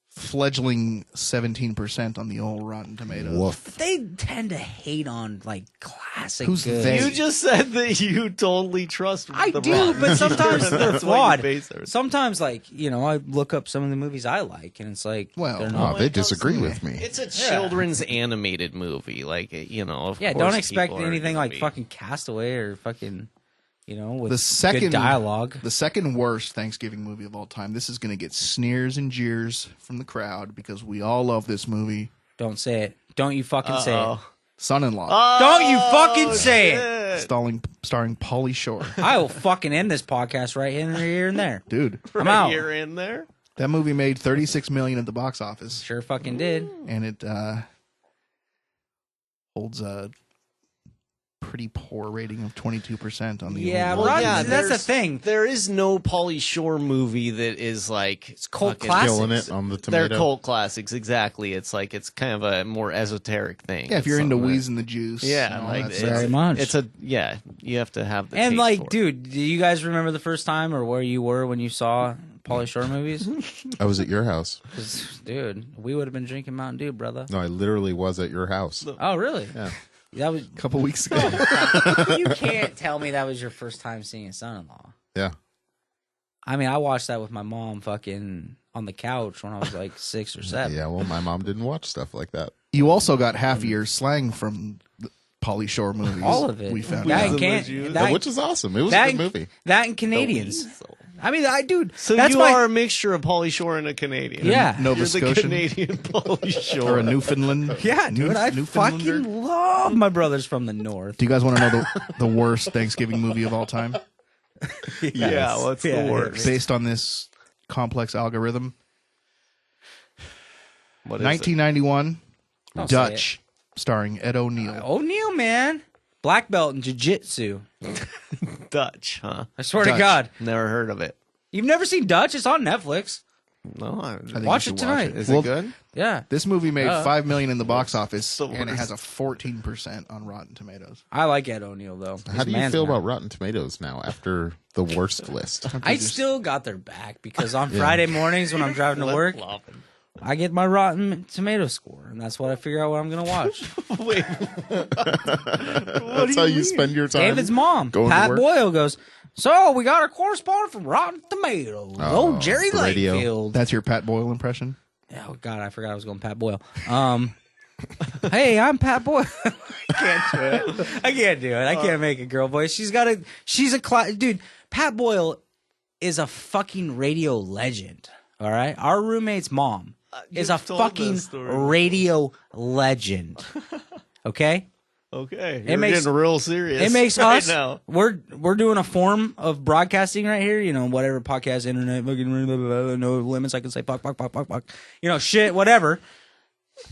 fledgling 17% on the old Rotten Tomatoes. Woof. They tend to hate on, like, classic Who's good. they? You just said that you totally trust. I the do, Rotten but sometimes Tomatoes. they're That's why you flawed. base everything. Sometimes, like, I look up some of the movies I like, and it's like, Well, they're Oh, not. they disagree with me. It's a children's animated movie, like of Yeah, course don't expect people are anything gonna like be- fucking Castaway or fucking, with The second good dialogue. The second worst Thanksgiving movie of all time. This is going to get sneers and jeers from the crowd because we all love this movie. Don't say it. Don't you fucking say it. Uh-oh. Son-in-Law, Don't you fucking say it. starring Pauly Shore. I will fucking end this podcast right here and there. Dude, I'm out. Here in there. that movie made 36 million at the box office, Sure fucking did. and it holds a pretty poor rating of 22% on the Yeah, old Rotten- Rotten that's the there's- thing. There is no Pauly Shore movie that is like it's cult classics. Killing it on the tomato. They're cult classics, exactly. It's like it's kind of a more esoteric thing. Yeah, if It's you're into something that- Wheeze and the Juice. yeah, and all like that it's, stuff. Very much. It's you have to have the And taste like, for it. dude, do you guys remember the first time or where you were when you saw Pauly Shore movies? I was at your house. 'Cause, dude, we would have been drinking Mountain Dew, brother. No, I literally was at your house. Oh, really? Yeah. That was. A couple weeks ago. You can't tell me that was your first time seeing Son-in-Law. Yeah. I mean, I watched that with my mom fucking on the couch when I was like 6 or 7. Yeah, well, my mom didn't watch stuff like that. You also got half of your slang from the Pauly Shore movies. All of it. We found that out. and can, Juice. that, Which is awesome. It was that a good and- movie. That and Canadians. I mean, dude. So that's you why, are a mixture of Pauly Shore and a Canadian. Yeah. Nova You're the Scotian Canadian Pauly Shore. or a Newfoundland. Yeah, dude. I Newfoundlander. fucking love my brothers from the north. Do you guys want to know the worst Thanksgiving movie of all time? Yeah, what's Yeah, the worst? Based on this complex algorithm. What is 1991, Don't say Dutch, starring Ed O'Neill. O'Neill, man. Black belt in jiu-jitsu. it? Dutch, huh? I swear Dutch. to God. Never heard of it. You've never seen Dutch? It's on Netflix. No, I think you Watch should it tonight. is Well, it good? Yeah. This movie made $5 million in the box office, the and it worst. has a 14% on Rotten Tomatoes. I like Ed O'Neill, though. How do you feel about Rotten Tomatoes now after the worst list? I still got their back because on Friday mornings when I'm driving to work, I get my Rotten Tomato score, and that's what I figure out what I'm going to watch. Wait, That's how you spend your time. David's mom, Going to Pat work? Boyle, goes, so we got a correspondent from Rotten Tomatoes. Oh, Jerry the radio. Layfield. That's your Pat Boyle impression? Oh, God, I forgot I was going Pat Boyle. Hey, I'm Pat Boyle. I can't do it. I can't do it. I can't make a girl voice. She's a dude. Pat Boyle is a fucking radio legend. All right, our roommate's mom is a you've told fucking this story. radio legend. Okay, okay, It you're makes- getting real serious. it makes right us. now. We're doing a form of broadcasting right here. Whatever podcast, internet, fucking blah, blah, blah, no limits. I can say fuck. Shit, whatever.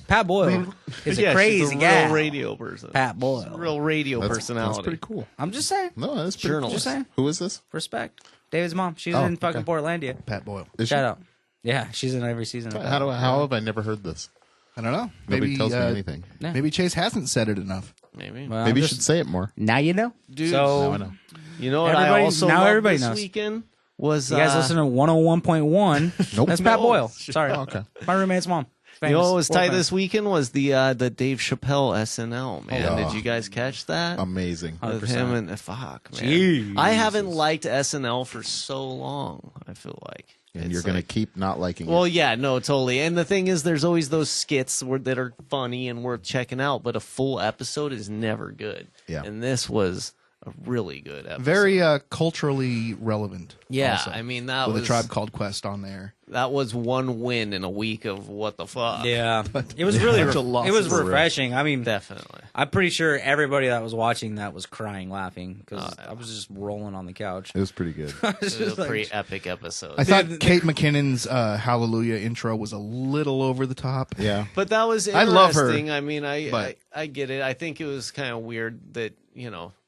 Pat Boyle is Yeah, a crazy she's a guy. real radio person. Pat Boyle. Real radio That's personality. pretty cool. I'm just saying. No, that's pretty Journalist. Just saying. Who is this? Respect. David's mom. She's Oh, in fucking okay. Portlandia. Pat Boyle. Is she? Shout out. Yeah, she's in every season. How have I never heard this? I don't know. Nobody Maybe tells me anything. Maybe Chase hasn't said it enough. Maybe. Well, Maybe you I'm should just- say it more. Now you know. Dude, So Now I know. you know what I Everybody- also now loved everybody this knows. weekend was you guys listen to 101.1. Nope. That's Pat No. Boyle. Sorry. Oh, okay. My roommate's mom. You know what was tight famous. this weekend was the Dave Chapelle SNL, man. Oh. Did you guys catch that? Amazing. With 100%. him and fuck, man. Jesus. I haven't liked SNL for so long. I feel like, And It's you're going like- to keep not liking Well, it. yeah, no, totally. And the thing is, there's always those skits that are funny and worth checking out, but a full episode is never good. Yeah. And this was a really good episode. Very culturally relevant. Yeah, also, I mean that with was a Tribe Called Quest on there. that was one win in a week of what the fuck. Yeah, it was really Bunch of losses. it was refreshing. I mean, Definitely. I'm pretty sure everybody that was watching that was crying, laughing because Oh, yeah. I was just rolling on the couch. It was pretty good. I was It was just a like- pretty epic episode. I thought Kate McKinnon's Hallelujah intro was a little over the top. Yeah. But that was I interesting. love her, I mean, but- I get it. I think it was kind of weird that,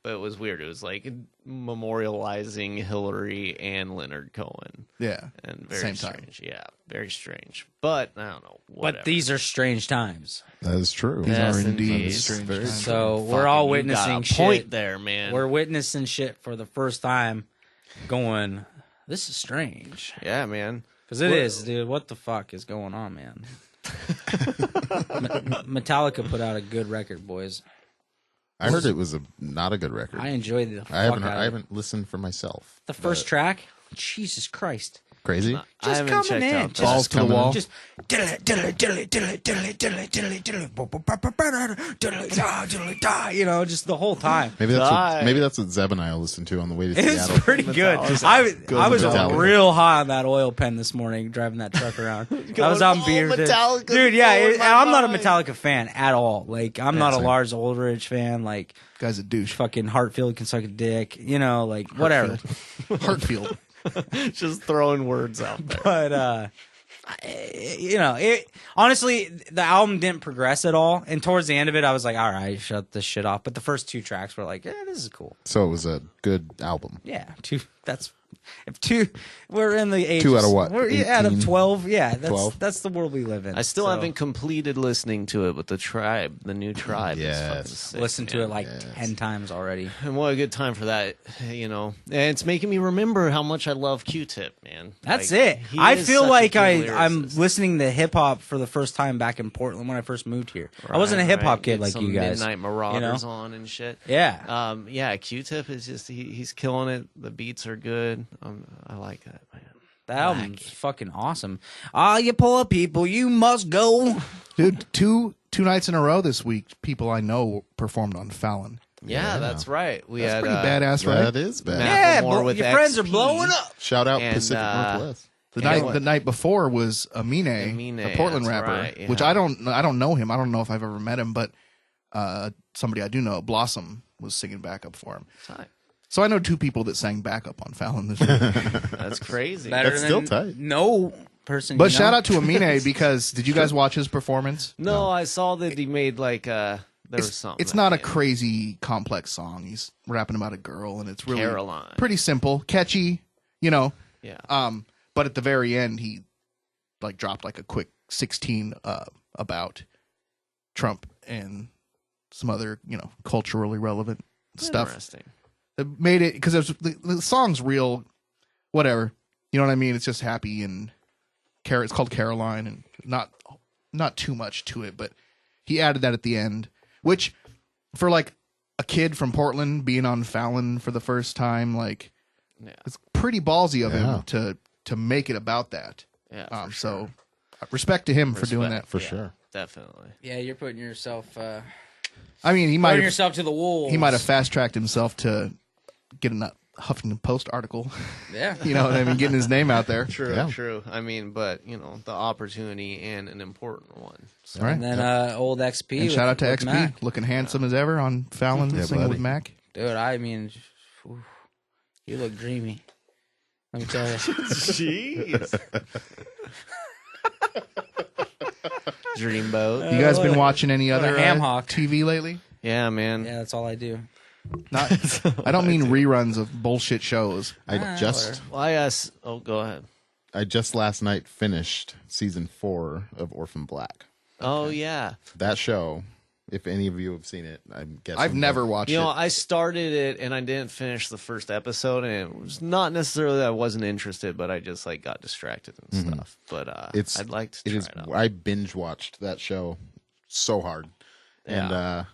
but it was weird. It was like memorializing Hillary and Leonard Cohen. Yeah. And very Same time. strange. Yeah, very strange. But I don't know. Whatever. But these are strange times. That is true. These Yes, are indeed indeed. strange Very times. So Fucking, we're all you witnessing got a point shit. there, man. We're witnessing shit for the first time, going, "This is strange." Yeah, man. Because it is, dude. What the fuck is going on, man? Metallica put out a good record, boys. I heard it was not a good record. I enjoyed the fuck I haven't. out of I it. haven't listened for myself. The first track, Jesus Christ. Crazy. I Just haven't coming checked in. out Just that. Balls to the coming wall. Just diddle diddle diddle diddle diddle diddle diddle diddle diddle diddle, you know, just the whole time. Die. Maybe that's what Zeb and I will listen to on the way to It's Seattle. pretty good. Metallica. I was Metallica. real high on that oil pen this morning driving that truck around. I was on all beer, Metallica's dude. Yeah, blowing my I'm not a mind. Metallica fan at all. Like, I'm not a same. Lars Ulrich fan. Like, Guy's a douche. fucking Hartfield can suck a dick. You know, like whatever. Hartfield. Just throwing words out there. But it honestly, the album didn't progress at all. And towards the end of it, I was like, all right, shut this shit off. But the first two tracks were like, this is cool. So it was a good album. Yeah, we're in the age. 2 out of what? We're out of 18? 12. Yeah, that's 12? that's the world we live in. I still So, haven't completed listening to it, but the new tribe is Yes. fucking sick, listened to man. it like 10 times already. And what a good time for that, And it's making me remember how much I love Q-Tip, man. That's Like, it. he I is feel such a like good I'm lyricist. listening to hip hop for the first time back in Portland when I first moved here. I wasn't a hip hop kid Get like some you guys. Midnight Marauders you know? on and shit. Yeah. Yeah, Q-Tip is just he's killing it. The beats are good. I like that, man. That album's fucking awesome. You poor people, you must go. Dude, two nights in a row this week, people I know performed on Fallon. Yeah, that's right. We That's had pretty badass, right? That is bad. Matt- Yeah, More with your friends are XP. blowing up. Shout out And, Pacific Northwest. The night before was Amine, Amine, the Portland that's rapper, right, yeah. which I don't know him. I don't know if I've ever met him, but somebody I do know, Blossom, was singing backup for him. Tight. So I know two people that sang backup on Fallon this year. That's crazy. Better That's than still tight. no person. But you shout know? out to Amine because did you guys watch his performance? No, I saw that he made like there was something. It's at not the a end. crazy complex song. He's rapping about a girl, and it's really Caroline. pretty simple, catchy, Yeah. But at the very end, he like dropped like a quick 16 about Trump and some other culturally relevant stuff. Interesting. It made it because the song's real, whatever. You know what I mean? It's just happy and it's called Caroline, and not too much to it, but he added that at the end, which for like a kid from Portland being on Fallon for the first time, like Yeah. it's pretty ballsy of Yeah. him to make it about that. Yeah. For sure. So respect to him for doing that. Respect. For Yeah, sure. Definitely. Yeah, you're putting yourself I mean, he might putting have yourself to the wolves. he might have fast tracked himself to get a Huffington Post article. Yeah. You know what I mean? Getting his name out there. True. Yeah. True. I mean, but the opportunity and an important one. So, All right. And then old XP. And shout out to with XP, Mac. looking handsome as ever on Fallon, Yeah, singing buddy. with Mac. Dude, I mean, whew, you look dreamy. Let me tell you. Jeez. Dreamboat. You guys been what a- watching any what a other ham hock. TV lately? Yeah, man. Yeah, that's all I do. Not. I don't mean reruns of bullshit shows. I just Well, I guess. Oh, go ahead. last night finished season 4 of Orphan Black. Oh yeah. That show If any of you have seen it, I'm guessing. I've never watched You know, it. I started it and I didn't finish the first episode, and it was not necessarily that I wasn't interested, but I just like got distracted and stuff. But I'd like to try it out. I binge watched that show so hard, and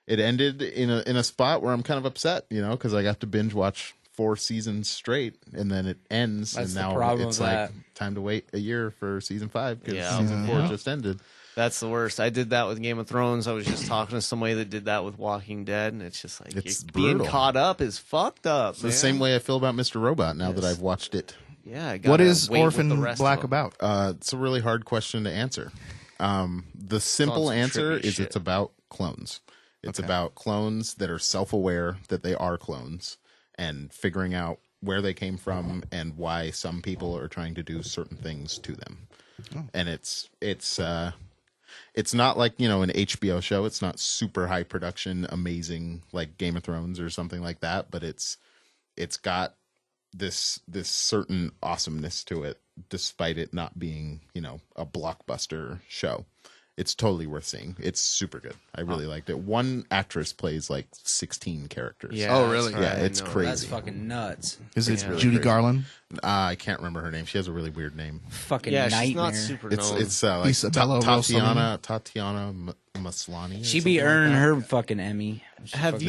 it ended in a spot where I'm kind of upset, because I got to binge watch 4 seasons straight, and then it ends, That's and the now problem it's with like that. time to wait a year for season 5 because Yeah. season 4 just ended. That's the worst. I did that with Game of Thrones. I was just talking to somebody that did that with Walking Dead, and it's just like It's being brutal. caught up is fucked up. It's the same way I feel about Mr. Robot now that I've watched it. Yeah. I What gotta is wait with the Orphan rest Black of them. about? It's a really hard question to answer. The simple some answer trippy is shit. it's about clones. It's about clones that are self-aware that they are clones and figuring out where they came from and why some people are trying to do certain things to them. And it's not like, an HBO show. It's not super high production, amazing like Game of Thrones or something like that, but it's got this certain awesomeness to it despite it not being, a blockbuster show. It's totally worth seeing. It's super good. I really liked it. One actress plays like 16 characters. Yeah, Oh, really? that's right. Yeah, it's I know. crazy. That's fucking nuts. Is it really Judy crazy. Garland? I can't remember her name. She has a really weird name. Fucking Yeah, nightmare. she's not super known. It's like Isabella Tatiana Maslany. or She something be like earning that. her fucking Emmy. Have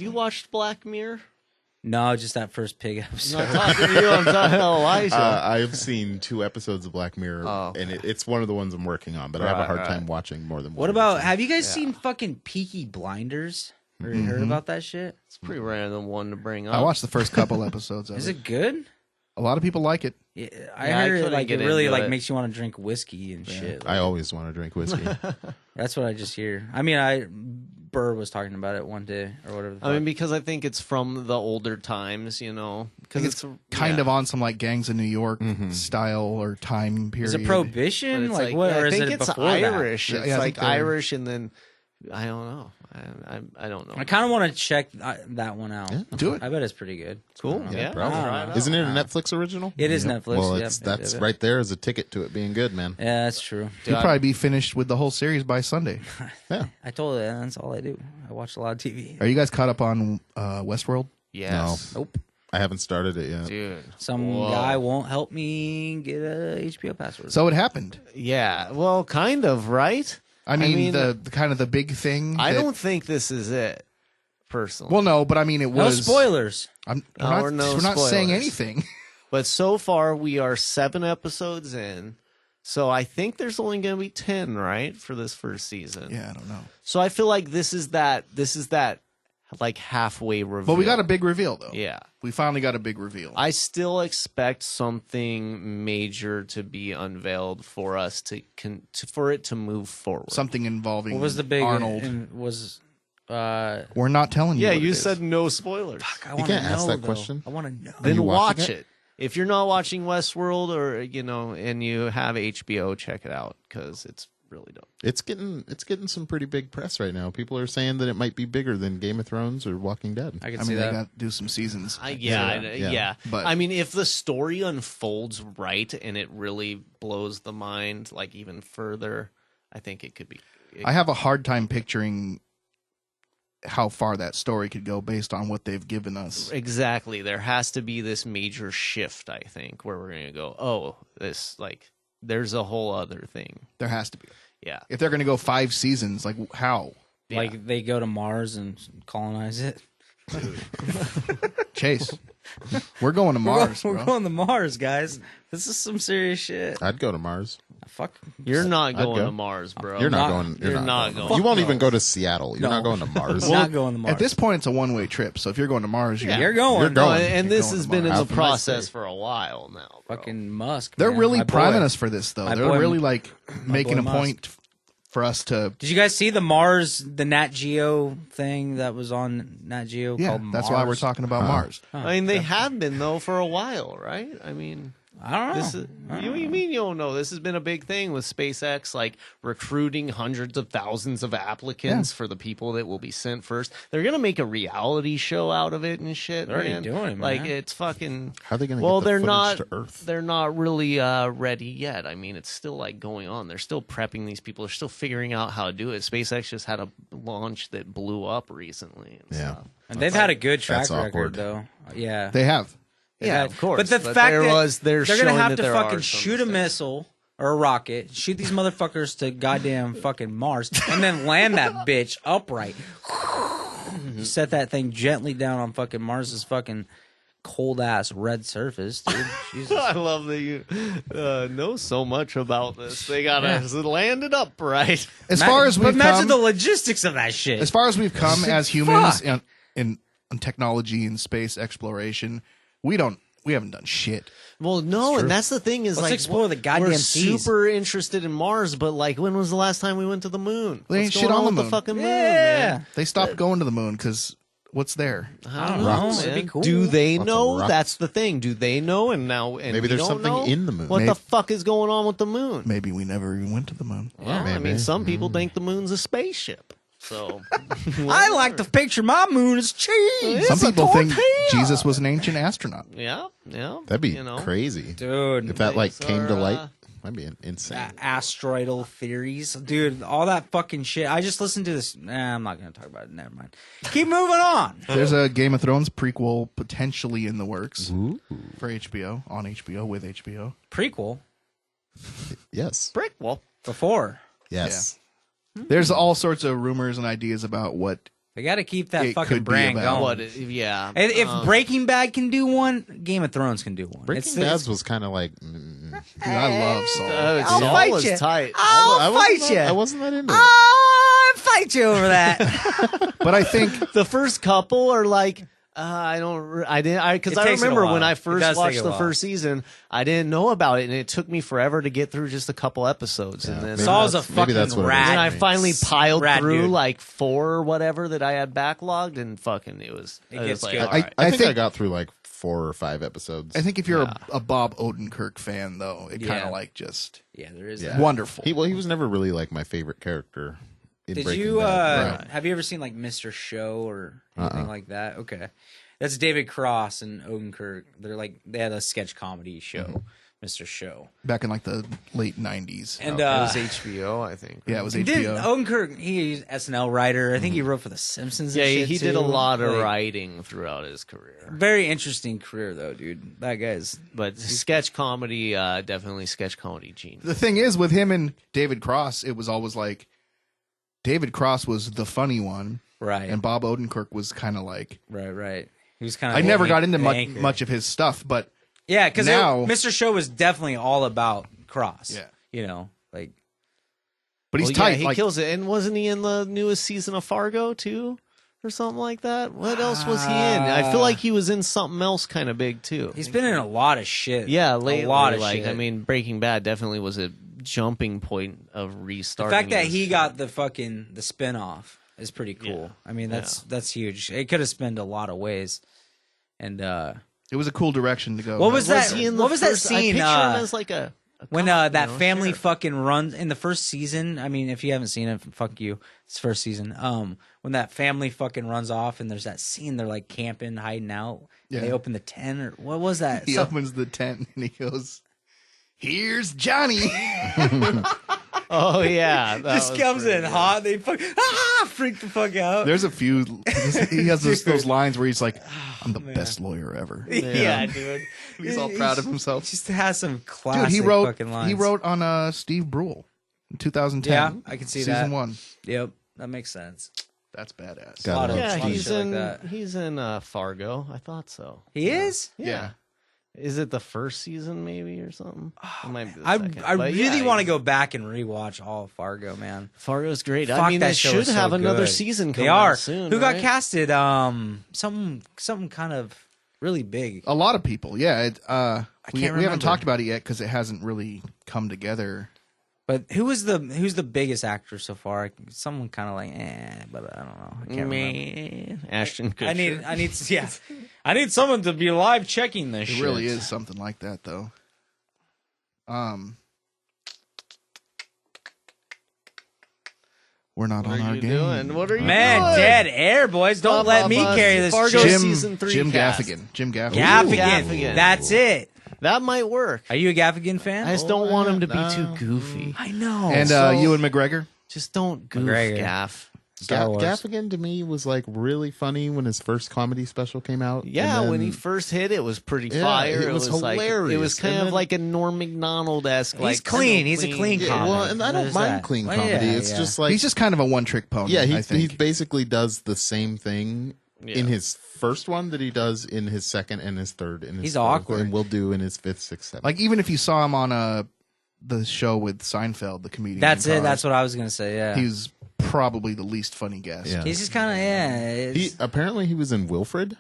you watched Black Mirror? No, just that first pig I'm episode. not talking to you. I'm talking to Elijah. I've seen 2 episodes of Black Mirror, and it's one of the ones I'm working on, but I have a hard time watching more than one. What about, have you guys seen fucking Peaky Blinders? Or heard about that shit? It's a pretty random one to bring up. I watched the first couple episodes of Is it good? A lot of people like it. Yeah, Yeah, I I heard couldn't it get really into it. makes you want to drink whiskey and shit. I always want to drink whiskey. That's what I just hear. I mean, Burr was talking about it one day or whatever. the I mean, fuck. because I think it's from the older times, because It's kind of on some like Gangs of New York style or time period. is it prohibition? It's Like what? Or I is think it it's before Irish. Yeah, It's yeah, I like think they're- Irish, and then I don't know. I don't know. that? I kind of want to check that one out. Do it. I bet it's pretty good. Cool. Yeah, probably. try it out. Isn't it a Netflix original? It is Netflix. Well, yep, that's yep. right there as a ticket to it being good, man. Yeah, that's true. You'll probably be finished with the whole series by Sunday. Yeah. I told you that's all I do. I watch a lot of TV. Are you guys caught up on Westworld? Yes. Nope. I haven't started it yet. Dude. Some Whoa. guy won't help me get a HBO password. So it happened. Yeah. Well, kind of, right? I mean, the kind of the big thing. I that- don't think this is it, personally. Well, no, but I mean, it no was. spoilers. We're not saying spoilers. anything. But so far, we are 7 episodes in. So I think there's only going to be 10, right, for this first season. Yeah, I don't know. So I feel like this is that like halfway reveal. But we got a big reveal, though. Yeah. We finally got a big reveal. I still expect something major to be unveiled for us for it to move forward. Something involving What was the big Arnold. We're not telling you. Yeah, what you it is. said no spoilers. I You wanna can't ask know, that though. question. I want to know. Then you watch watching it. If you're not watching Westworld or and you have HBO, check it out because it's really dope. It's getting some pretty big press right now. People are saying that it might be bigger than Game of Thrones or Walking Dead. I can I see mean, they that. got to do some seasons. Yeah. But- I mean, if the story unfolds right and it really blows the mind like even further, I think it could be. I have a hard time picturing how far that story could go based on what they've given us. Exactly. There has to be this major shift, I think, where we're going to go, oh, there's a whole other thing. There has to be. Yeah. If they're going to go 5 seasons, like how? Like they go to Mars and colonize it. Chase, we're going to Mars, we're bro. going to Mars, guys. This is some serious shit. I'd go to Mars. Fuck. You're not going go. to Mars, bro. You're not not- going. you're not going. You won't No. even go to Seattle. You're not No. going to Mars. Not going to Mars. At this point, it's a one-way trip. So if you're going to Mars, you're going. You're No, going. and You're this going has to been in Mars. the Have a nice process day. for a while now, bro. Fucking Musk. they're man. really My boy. priming us for this, though. My They're boy- really like making a Musk. point for us to. Did you guys see the Mars, the Nat Geo thing that was on Nat Geo Yeah, called Mars? that's why we're talking about Mars. I mean, they have been though for a while, right? I mean, I don't know. This is, what do you mean you don't know? This has been a big thing with SpaceX, like recruiting hundreds of thousands of applicants for the people that will be sent first. They're gonna make a reality show out of it and shit. They're already man. doing it, like man. it's fucking. How are they going to Well, get the they're footage not. to Earth? They're not really ready yet. I mean, it's still like going on. They're still prepping these people. They're still figuring out how to do it. SpaceX just had a launch that blew up recently. And Yeah. stuff. And they've had a good track That's record, awkward. though. Yeah. They have. Yeah, of course. But the But fact they're that showing gonna have that to there fucking are some shoot a mistakes. missile or a rocket, shoot these motherfuckers to goddamn fucking Mars, and then land that bitch upright. Set that thing gently down on fucking Mars's fucking cold ass red surface, dude. Jesus. I love that you know so much about this. They gotta land it up right. As far as But we've imagine come, the logistics of that shit. as far as we've come as humans Fuck. in technology and space exploration, we haven't done shit. Well, no, and that's the thing is Let's like explore the goddamn we're seas. super interested in Mars, but like when was the last time we went to the moon? They ain't What's shit going on the with moon. fucking moon, Yeah. man? They stopped going to the moon because what's there? I don't Rocks. know, It'd man. be cool. Do they Lots of know? rocks. That's the thing. Do they know? And Maybe we there's don't something know? in the moon. What Maybe- the fuck is going on with the moon? Maybe we never even went to the moon. Well, I maybe. mean, some people think the moon's a spaceship. So I like to picture my moon as cheese. Some people think tortilla. Jesus was an ancient astronaut. yeah. That'd be you know. crazy. Dude. If that like Things came to are, light, that'd be insane. Asteroidal theories, dude. All that fucking shit. I just listened to this. Nah, I'm not gonna talk about it. Never mind. Keep moving on. There's a Game of Thrones prequel potentially in the works for HBO, on HBO, with HBO. Prequel Yes. Brick. Well, before. Yes. There's all sorts of rumors and ideas about what. They got to keep that It fucking could be brand about- going. what? Yeah. And if Breaking Bad can do one, Game of Thrones can do one. Breaking Bad was kind of like. Dude, I love Saul. I'll Saul fight was you. tight. I'll fight you. I wasn't that into it. I'll fight you over that. But I think The first couple are like, because It I takes it a remember while. when I It first does take watched a the while. first season, I didn't know about it, and it took me forever to get through just a couple episodes, and then maybe Saul's a that's- maybe fucking that's what it is. rat. and I finally piled Rad through dude. like 4 or whatever that I had backlogged, and fucking it was gets like, good. all I- right. I think I think- got through like 4 or 5 episodes. I think if you're a Bob Odenkirk fan, though, it kind Yeah. of like just Yeah, there is Yeah. that. wonderful. he was never really like my favorite character. In Did Breaking you Bad. have you ever seen like Mr. Show or anything like that? Okay. That's David Cross and Odenkirk. They had a sketch comedy show, Mr. Show. Back in like the late '90s. And it was HBO, I think. yeah, it was did HBO. Odenkirk, he's SNL writer. I think he wrote for The Simpsons. Yeah, and shit he did a too. lot of Like, writing throughout his career. Very interesting career though, dude. That guy's But sketch comedy, definitely sketch comedy genius. The thing is, with him and David Cross, it was always like David Cross was the funny one, right. and Bob Odenkirk was kind of like. Right. He was kind of. I never got into much of his stuff, but Yeah, because now- Mr. Show was definitely all about Cross. Yeah. You know, like he's Well, tight. Yeah, he like, kills it. And wasn't he in the newest season of Fargo too, or something like that? What else was he in? I feel like he was in something else kind of big too. he's been in a lot of shit. Yeah, lately, a lot of like shit. I mean, Breaking Bad definitely was a jumping point of the restarting. fact that his he shit. got the spinoff is pretty cool. Yeah. I mean, that's huge. It could have spent a lot of ways. And it was a cool direction to go. What was that? he in the What was that first- scene? I picture him as like a when cop, that you know, family sheriff. fucking runs in the first season. I mean, if you haven't seen it, fuck you. It's first season. When that family fucking runs off and there's that scene, they're like camping, hiding out. Yeah. They open the tent or what was that? He opens the tent and he goes, "Here's Johnny." Oh yeah, that This was comes pretty in good. hot. They freak the fuck out. There's a few. He has those lines where he's like, "I'm the best lawyer ever." yeah, dude. He's all proud of himself. Just has some classic Dude, he wrote. fucking lines. He wrote on Steve Brule in 2010. Yeah, I can see season that. 1. Yep, that makes sense. That's badass. Got lot it. of- Yeah, lot of he's shit like in. that. He's in Fargo. I thought so. He is. Yeah. Is it the first season maybe or something? It might be the I second. I But really yeah, want to go back and rewatch all of Fargo, man. Fargo's great. Fuck, I mean, that they show should is so have another good. season They coming are out soon. Who got right? casted? Something kind of really big. A lot of people. Yeah. We can't haven't remember. talked about it yet because it hasn't really come together. But who's the biggest actor so far? Someone kind of like, but I don't know. I can't remember. Man, Ashton Kutcher. I need someone to be live checking this. It shit. really is something like that, though. We're not What on are our you game. doing? What are you Man, doing? dead air, boys. Don't let me carry this Fargo shit. season 3 Jim cast. Gaffigan. Jim Gaffigan. Gaffigan. Gaffigan. That's it. That might work. Are you a Gaffigan fan? I just don't want him to be too goofy. I know. And Ewan McGregor. Just don't goof, McGregor. Gaff. Star Wars. Gaffigan to me was like really funny when his first comedy special came out. Yeah, and when then- he first hit, it was pretty Yeah, fire. it was like, it was hilarious. kind And of then- like a Norm Macdonald-esque. He's like, clean. He's a clean Yeah, comedy. well, and I don't There's mind that. clean Well, comedy. yeah, It's yeah. just like He's just kind of a one-trick pony. yeah, I he think. basically does the same thing Yeah. in his first one that he does in his second and his third and his He's fourth, awkward. and will do in his fifth, sixth, seventh. Like even if you saw him on the show with Seinfeld, the comedian. That's in it. Cars, That's what I was gonna say. Yeah. He's probably the least funny guest. Yeah. He's just kind of He apparently he was in Wilfred.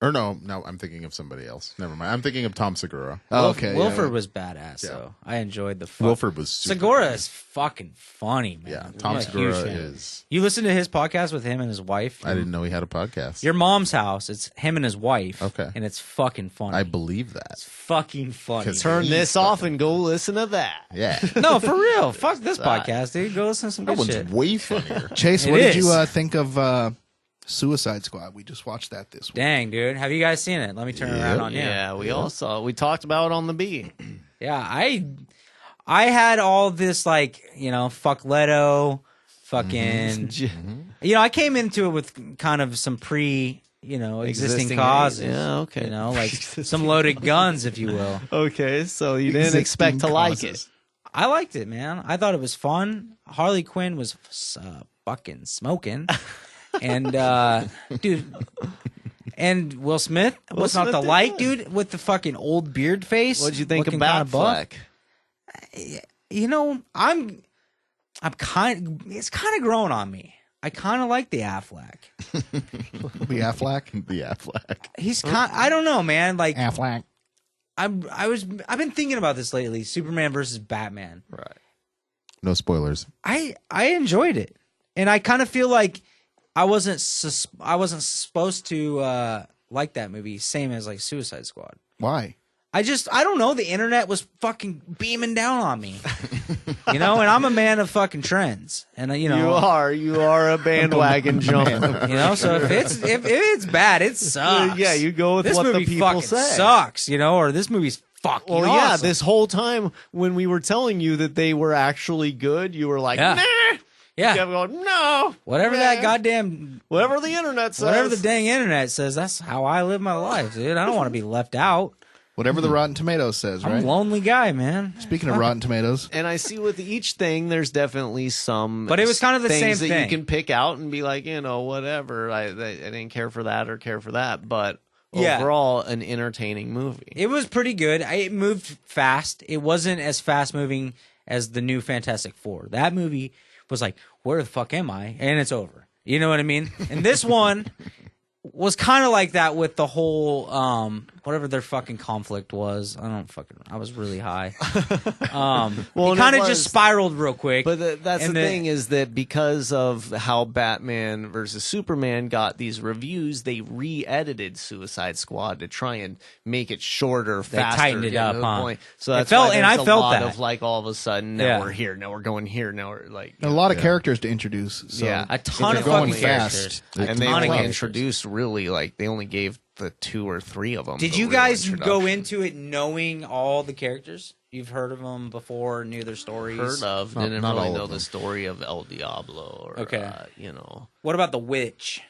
Or no, I'm thinking of somebody else. Never mind. I'm thinking of Tom Segura. Oh, okay. Wilford yeah. was badass though. I enjoyed the Wilfred was super Segura good. is fucking funny, man. Yeah, I'm Tom a Segura huge fan. is. You listen to his podcast with him and his wife. I didn't know he had a podcast. Your mom's house. It's him and his wife. Okay. And it's fucking funny. I believe that. It's fucking funny. 'Cause Turn He's this off and go listen to that. Yeah, No, for real. Fuck this podcast, dude. Go listen to some that good one's shit. way funnier. Chase, It what did is. you think of Suicide Squad? We just watched that this week. Dang, dude. Have you guys seen it? Let me turn it around on you. Yeah, we all saw. We talked about it on the B. Yeah, I had all this like, fuck Leto, fucking I came into it with kind of some existing causes. Yeah, okay. Like some loaded guns, if you will. Okay, so you didn't expect to like it. I liked it, man. I thought it was fun. Harley Quinn was fucking smoking. And dude, and Will Smith was not Smith the did like, good. dude, with the fucking old beard face. What'd you think of looking kinda buff. Batfleck? I'm it's kind of growing on me. I kind of like the Affleck. The Affleck. The Affleck. He's I don't know, man. Like Affleck. I've been thinking about this lately. Superman versus Batman. Right. No spoilers. I enjoyed it, and I kind of feel like I wasn't supposed to like that movie. Same as like Suicide Squad. Why? I don't know. The internet was fucking beaming down on me, and I'm a man of fucking trends, and You are a bandwagon jumper. so if it's bad, it sucks. Yeah, you go with this what the movie people fucking say. sucks, or this movie's fucking Well, yeah, awesome. this whole time when we were telling you that they were actually good, you were like, Yeah. nah. yeah, You kept going, no. whatever nah. that goddamn Whatever the internet says. whatever the dang internet says, that's how I live my life, dude. I don't want to be left out. Whatever the Rotten Tomatoes says, I'm right? a lonely guy, man. Speaking of Rotten Tomatoes, And I see with each thing, there's definitely some. But it was kind of the things same that thing. you can pick out and be like, whatever. I didn't care for that or care for that, but Yeah. overall, an entertaining movie. It was pretty good. It moved fast. It wasn't as fast moving as the new Fantastic Four. That movie was like, where the fuck am I? And it's over. You know what I mean? And this one was kind of like that with the whole whatever their fucking conflict was. I was really high. Well, It and kind it of was- just spiraled real quick. But that's And the thing is that because of how Batman versus Superman got these reviews, they re-edited Suicide Squad to try and make it shorter, faster. tightened it get up, to the huh? point. So It that's felt- why and there's I a felt lot that. of like all of a sudden now Yeah. we're here, now we're going here, now we're like a lot of characters to introduce. So Yeah. a ton they're of going fucking fast. characters. and they ton of only characters. introduced really like they only gave the 2 or 3 of them. Did the you real guys go introduction. into it knowing all the characters? You've heard of them before, knew their stories. Heard of? Not- Didn't not really all know of the them. story of El Diablo or Okay. What about the witch?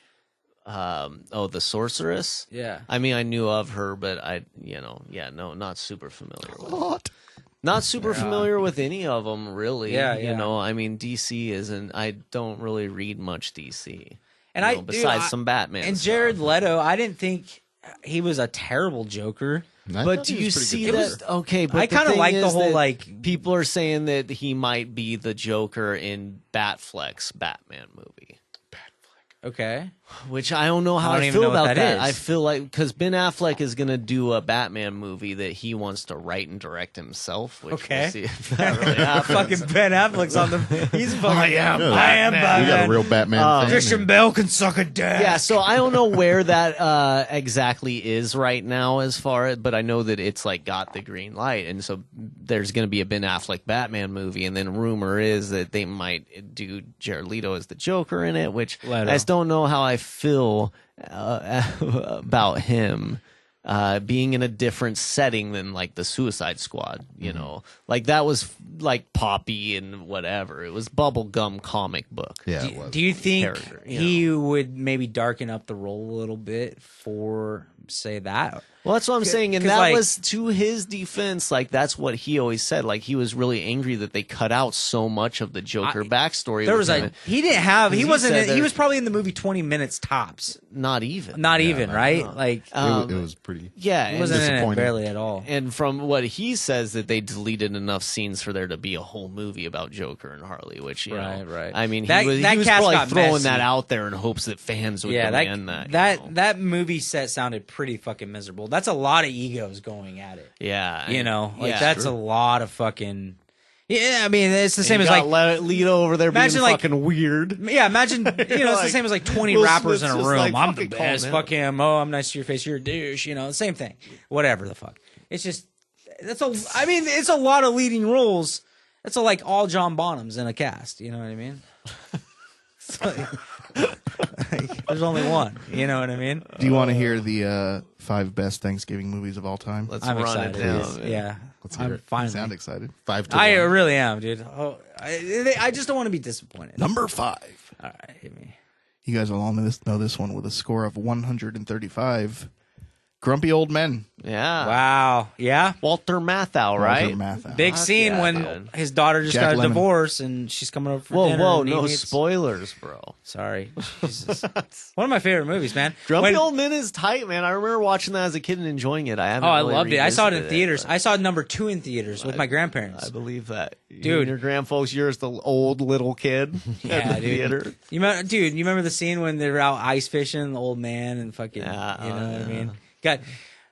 the sorceress. Yeah. I mean, I knew of her, but not super familiar with. Not super familiar with any of them, really. Yeah, You yeah. know, I mean, DC isn't. I don't really read much DC. And besides some Batman. And stuff. Jared Leto, I didn't think he was a terrible Joker. I But thought do he you was pretty see good that? Joker. Okay, but I the kinda thing like the is whole, that like- people are saying that he might be the Joker in Batfleck's Batman movie. Okay. Which I don't know how I don't I even feel know what about that that. is. I feel like because Ben Affleck is going to do a Batman movie that he wants to write and direct himself. Which Okay. we'll see if that really happens. Fucking Ben Affleck's on the. He's fucking. I am Batman. We got a real Batman fan. Christian here. Bale can suck a dick. Yeah, so I don't know where that exactly is right now as far as, but I know that it's like got the green light, and so there's going to be a Ben Affleck Batman movie, and then rumor is that they might do Jared Leto as the Joker in it, which Leto. I just don't know how I feel about him being in a different setting than like the Suicide Squad, you know, like that was like poppy and whatever. It was bubblegum comic book. Yeah, it was. Do you think Character, you he would maybe darken up the role a little bit for, say, that? Well, that's what I'm saying, and 'cause, that like- was to his defense. Like that's what he always said. Like he was really angry that they cut out so much of the Joker backstory. There with was him. like he didn't have. He He wasn't. said He there- was probably in the movie 20 minutes tops. not even. Not even right. no. Like It was pretty. Yeah, he and, wasn't in it disappointing. barely at all. and from what he says, that they deleted enough scenes for there to be a whole movie about Joker and Harley. Which you know, Right. I mean, That- he was, that he was cast probably got throwing messy. that out there in hopes that fans would Yeah, demand that. that you know? that movie set sounded pretty fucking miserable. That's a lot of egos going at it. Yeah, You know, like yeah, that's sure. a lot of fucking. Yeah, I mean, it's the And same you as got like. Leto over there Imagine, being like- fucking weird. Yeah, imagine, you know, it's the Like, same as like 20 Will rappers in Smith's a just room. like, I'm the fucking calm best. down. Fuck him. Oh, I'm nice to your face. You're a douche. You know, the same thing. Whatever the fuck. It's just, I mean, it's a lot of leading roles. It's like all John Bonhams in a cast. You know what I mean? It's like, there's only one. You know what I mean? Do you want to hear the 5 best Thanksgiving movies of all time? Let's I'm run excited. it down. man. Yeah. Let's hear I'm it. finally. Sound excited? 5 to I 1. really am, dude. Oh, I just don't want to be disappointed. Number 5. All right, hit me. You guys will all know this one with a score of 135. Grumpy Old Men. Yeah. Wow. Yeah. Walter Matthau, right? Walter Matthau. Big Fuck scene yeah, when dude. his daughter just Jack got a Lemmon. divorce and she's coming over for Whoa, dinner. whoa, and he no meets- spoilers, bro. Sorry. Jesus. One of my favorite movies, man. Grumpy When- Old Men is tight, man. I remember watching that as a kid and enjoying it. I haven't. Oh, I really loved it. I saw it in revisited theaters. but I saw number 2 in theaters with my grandparents. I believe that, Dude. Your grandfolks, you're the old little kid at the dude. theater. Dude, you remember the scene when they were out ice fishing, the old man and fucking, Yeah, you know what I yeah. mean? Got,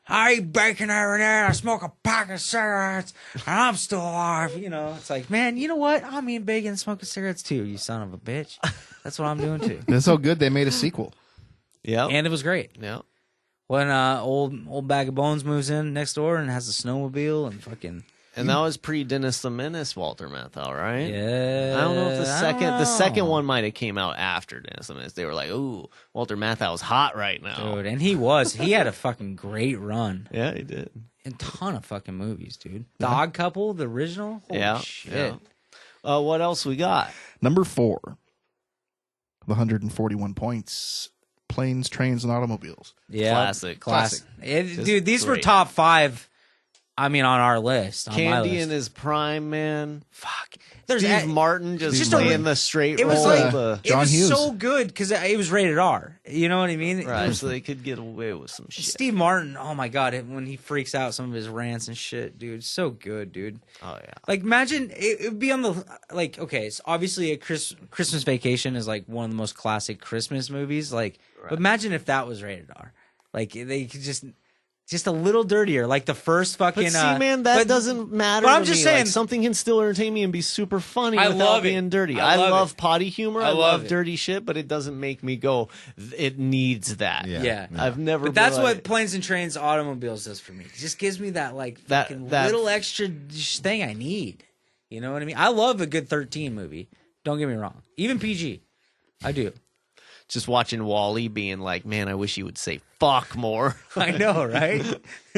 I eat bacon every day and I smoke a pack of cigarettes and I'm still alive. You know, it's like, man, you know what? I'm eating bacon and smoking cigarettes too, you son of a bitch. That's what I'm doing too. It's so good they made a sequel. Yeah, And it was great. yeah. When old bag of bones moves in next door and has a snowmobile and fucking And that was pre Dennis the Menace, Walter Matthau, right? yeah. I don't know if the I don't second know. one might have came out after Dennis the Menace. They were like, "Ooh, Walter Matthau's hot right now." Dude, and he had a fucking great run. Yeah, he did. A ton of fucking movies, dude. The Odd Couple, the original. Holy Yeah, shit. yeah. What else we got? Number 4. The 141 points. Planes, Trains, and Automobiles. Yeah. Classic. Classic. Just Dude, these were great. top 5. I mean, on our list. On my Candy list. in his prime, man. Fuck. Steve Martin just just playing a- the straight It was role. like of the, John it was Hughes. so good because it was rated R. You know what I mean? right, so they could get away with some shit. Steve Martin. Oh my god, when he freaks out, some of his rants and shit, dude, so good, dude. Oh yeah. Like, imagine it would be on the like. Okay, it's obviously a Christmas Vacation is like one of the most classic Christmas movies. Like, but imagine if that was rated R. Like, they could just a little dirtier, like the first fucking. But see, man, that but- doesn't matter. but I'm to just me. saying- Like, something can still entertain me and be super funny I without love it. being dirty. I I love love it. potty humor. I I love love it. dirty shit, but it doesn't make me go. It needs that. Yeah. I've never. But that's been what like- Planes and Trains Automobiles does for me. It just gives me that like That- fucking that- little extra thing I need. You know what I mean? I love a good 13 movie. Don't get me wrong. Even PG. I do. just watching Wally being like, "Man, I wish he would say fuck more." I know, right?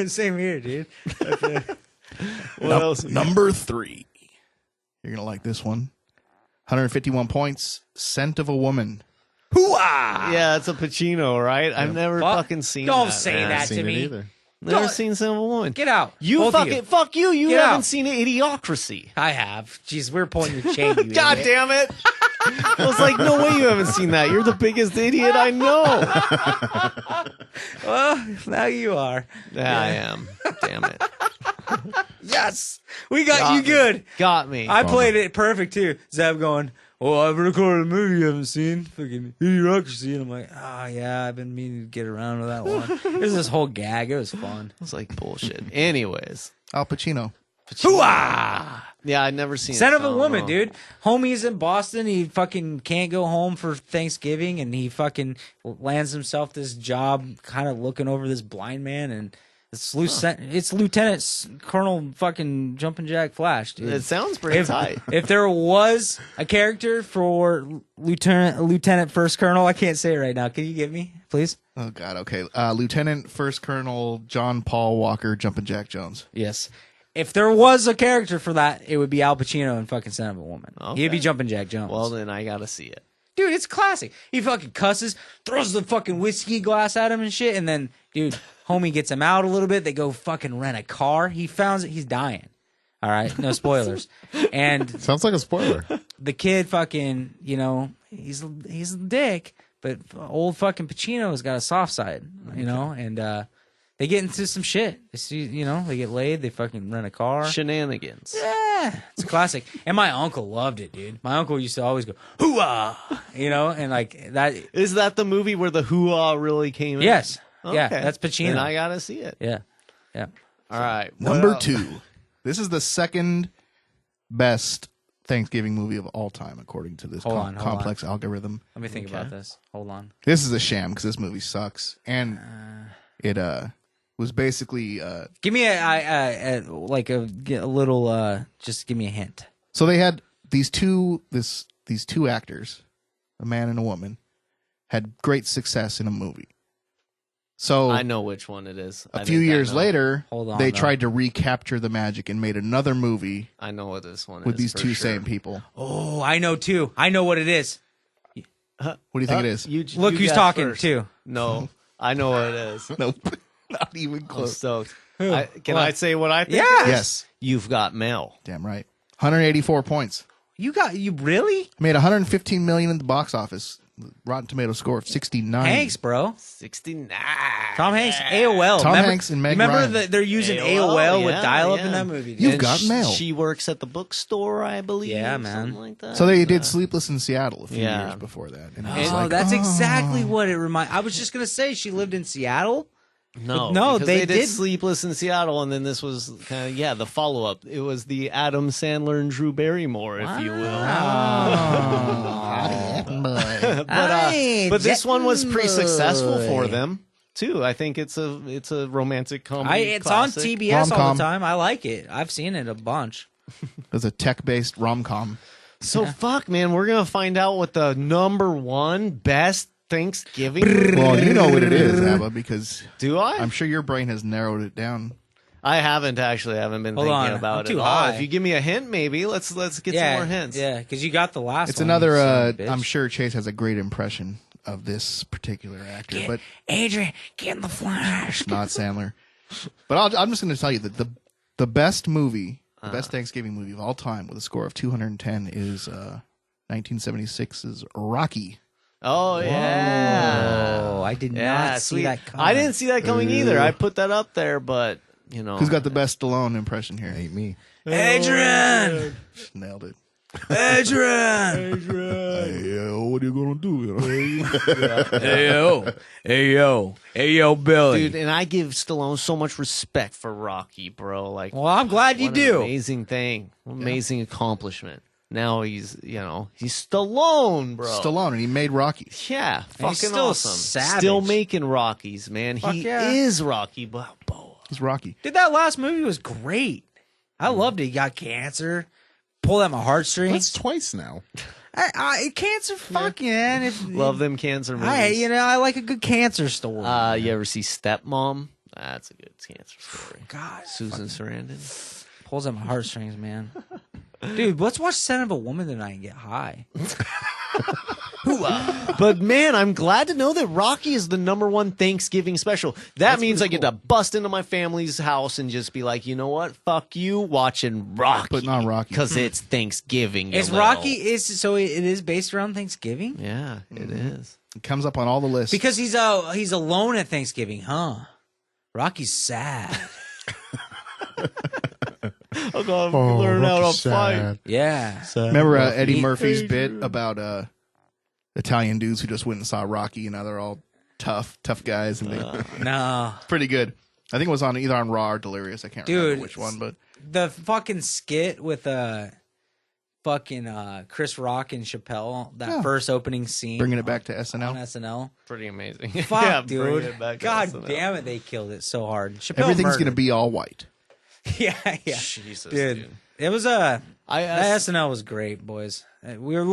Same here, dude. What else? Number 3. You're going to like this one. 151 points. Scent of a Woman. Hoo-ah! Yeah, it's a Pacino, right? I've never Fuck. fucking seen. Don't that, say man. that Seen to it me. either. Never Don't- seen Son of a Woman. Get out. You Both of fucking you. fuck you. You Get haven't out. seen Idiocracy. I have. Jeez, we're pulling your chain. You God idiot. damn it! I was like, no way you haven't seen that. You're the biggest idiot I know. Well, now you are. Yeah, I am. Damn it. Yes, we got Got you me. good. Got me. I played it perfect too. Zeb going, oh, I've recorded a movie you haven't seen, fucking Idiocracy, and I'm like, oh yeah, I've been meaning to get around to that one. There's this whole gag. It was fun. It's like bullshit. Anyways. Al Pacino. Hooah! Yeah, I'd never seen Son it, of so I a don't woman, know. dude. Homie's in Boston. He fucking can't go home for Thanksgiving, and he fucking lands himself this job, kind of looking over this blind man, and it's Lieutenant Colonel fucking Jumpin' Jack Flash, dude. It sounds pretty tight. If there was a character for Lieutenant First Colonel, I can't say it right now. Can you get me, please? Oh God. Okay. Lieutenant First Colonel John Paul Walker, Jumpin' Jack Jones. Yes. If there was a character for that, it would be Al Pacino in fucking Son of a Woman. Okay. He'd be Jumpin' Jack Jones. Well, then I gotta see it. Dude, it's classic. He fucking cusses, throws the fucking whiskey glass at him and shit, and then, dude, homie gets him out a little bit. They go fucking rent a car. He founds it. He's dying. All right, no spoilers. And Sounds like a spoiler. the kid fucking, you know, he's a dick, but old fucking Pacino's got a soft side, you know, and they get into some shit. They see, you know, they get laid. They fucking rent a car. Shenanigans. Yeah, it's a classic. And my uncle loved it, dude. My uncle used to always go, hoo-ah, you know, and like that. Is that the movie where the hoo-ah really came in? Yes. Okay. Yeah, that's Pacino. Then I gotta see it. Yeah. Yeah. All right. Number Well, 2. This is the second best Thanksgiving movie of all time, according to this Hold on. complex algorithm. Let me think about this. Hold on. This is a sham because this movie sucks, and it was basically Give me a little, just give me a hint. so they had these two actors, a man and a woman, had great success in a movie. So I know which one it is. a few years later, Hold on, they though. tried to recapture the magic and made another movie I know what this one with is. these for two sure. same people. Oh, I know too. I know what it is. What do you think it is? Look you who's guess talking first. too. No, I know what it is. Nope, not even I'm close. stoked. Can I say what I think? Yeah. it is? Yes, You've got mail. damn right. 184 points. You really? Made 115 million in the box office. Rotten Tomato score of 69. Hanks, bro. 69. Tom Hanks, AOL. Tom remember, Hanks and Meg Remember Ryan. that they're using AOL, AOL with yeah, dial-up yeah. in that movie. dude. You've And got mail. She works at the bookstore, I believe. Yeah, man. Something like that. So they did Sleepless in Seattle a few Yeah. years before that. And I was Oh, like, that's exactly what it reminds. I was just gonna say she lived in Seattle. No, No, because they did did- Sleepless in Seattle, and then this was kind of the follow up. It was the Adam Sandler and Drew Barrymore, if you will. But this one was pretty successful for them too. I think it's a romantic comedy. It's classic. on TBS all Rom-com. the time. I like it. I've seen it a bunch. it was a tech-based rom-com. So fuck, man, we're gonna find out what the number one best Thanksgiving. Well, you know what it is, Abba, because Do I? I'm sure your brain has narrowed it down. I haven't actually. I haven't been Hold thinking on, about I'm it. too at all. high. If you give me a hint, maybe let's get some more hints. Yeah, because you got the last. It's one, another. you son of a bitch. I'm sure Chase has a great impression of this particular actor, but Adrian, get in the flash. not Sandler. But I'm just going to tell you that the best movie, the best Thanksgiving movie of all time, with a score of 210, is 1976's Rocky. Oh yeah. Oh, I did Yeah, not see sweet. that coming. I didn't see that coming either. I put that up there, but you know, Who's got the best Stallone impression here? Ain't me. Adrian, Nailed it. Adrian. Hey, what are you gonna do? Hey yo, Billy. dude? And I give Stallone so much respect for Rocky, bro. Like, Well, I'm glad you what an do. amazing thing, amazing accomplishment. Now he's Stallone, bro. Stallone, and he made Rocky. Yeah, And he's fucking still awesome. savage. Still making Rockies, man. Fuck He yeah. is Rocky Balboa. He's Rocky. Dude, that last movie was great. I loved it. He got cancer. Pulled at my That's heartstrings. twice now. Cancer, fuck man. Love them cancer movies. I like a good cancer story. You ever see Stepmom? That's a good cancer story. God, Susan Sarandon. pulls at my heartstrings, man. Dude, let's watch Son of a Woman tonight and get high. But man, I'm glad to know that Rocky is the number one Thanksgiving special. That means I get to bust into my family's house and just be like, you know what? Fuck you, watching Rocky. But not Rocky. Because it's Thanksgiving. you Is little- Rocky so it is based around Thanksgiving? Yeah, it is. It comes up on all the lists. Because he's alone at Thanksgiving, huh? Rocky's sad. I'm gonna learn how to fight. Yeah. Remember Eddie Murphy's bit about Italian dudes who just went and saw Rocky, and now they're all tough guys, and No. pretty good. I think it was on either on Raw or Delirious. I can't remember which one, but the fucking skit with Chris Rock and Chappelle, that first opening scene, bringing it back to on SNL. SNL. Pretty amazing. Fuck, bring dude. it back to God SNL. damn it, they killed it so hard. Chappelle Everything's gonna murdered. be all white. Yeah. Jesus, Dude. It was that SNL was great, boys. We're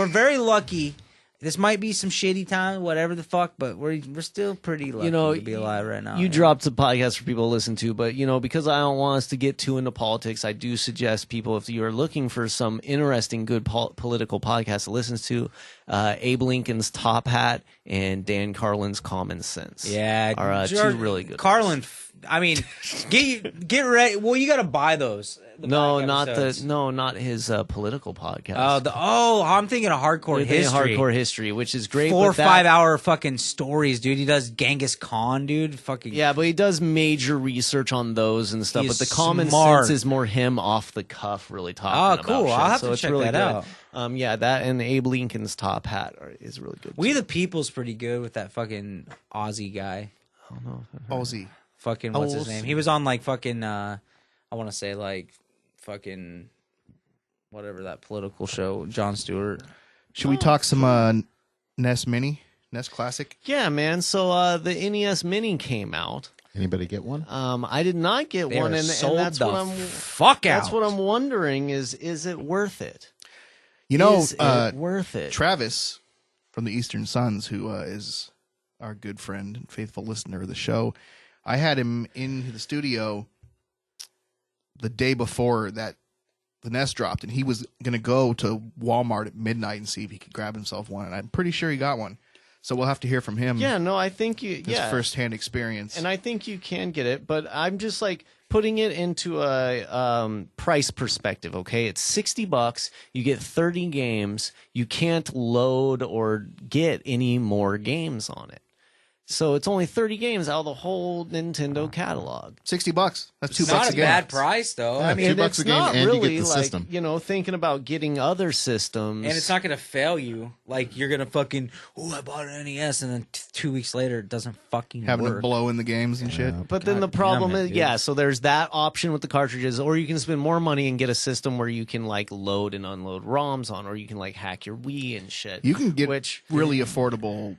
very lucky. This might be some shitty time, whatever the fuck, but we're still pretty lucky to be alive right now. You dropped a podcast for people to listen to, but because I don't want us to get too into politics, I do suggest people, if you're looking for some interesting, good political podcasts to listen to, Abe Lincoln's Top Hat and Dan Carlin's Common Sense. Yeah, are two really good. Carlin, I mean, get ready. Well, you got to buy those. Not his political podcast. I'm thinking of Hardcore History. Hardcore History, which is great. 4 or 5 hour fucking stories, dude. He does Genghis Khan, dude. Fucking yeah, but he does major research on those and stuff. He's But the Common smart. Sense is more him off the cuff, really talking. Oh, about cool. shit. I'll have So to it's check really that good. out. Yeah, that and Abe Lincoln's Top Hat is really good. We too. the People's pretty good with that fucking Aussie guy. I don't know. Ozzy. Fucking what's his name? He was on like fucking I want to say like fucking whatever that political show, Jon Stewart. Should we talk some NES Mini, NES Classic? Yeah, man. So the NES Mini came out. Anybody get one? I did not get one, and that's the what I'm fuck out. That's what I'm wondering is it worth it? Is it worth it? Travis from the Eastern Suns, who is our good friend and faithful listener of the show, I had him in the studio the day before that the NES dropped, and he was going to go to Walmart at midnight and see if he could grab himself one, and I'm pretty sure he got one. So we'll have to hear from him. Yeah, no, I think his firsthand experience. And I think you can get it, but I'm just like putting it into a price perspective, okay? It's $60. You get 30 games. You can't load or get any more games on it. So it's only 30 games out of the whole Nintendo catalog. $60. That's $2 Not a a game. bad price though. Yeah, I mean, $2 it's a game, not and really you get the like, system. thinking about getting other systems. and it's not gonna fail you. Like you're gonna fucking I bought an NES, and then 2 weeks later it doesn't fucking Having work. to blow in the games and shit. But then the God problem damn it, is, dude. yeah, so there's that option with the cartridges, or you can spend more money and get a system where you can like load and unload ROMs on, or you can like hack your Wii and shit. You can get which really affordable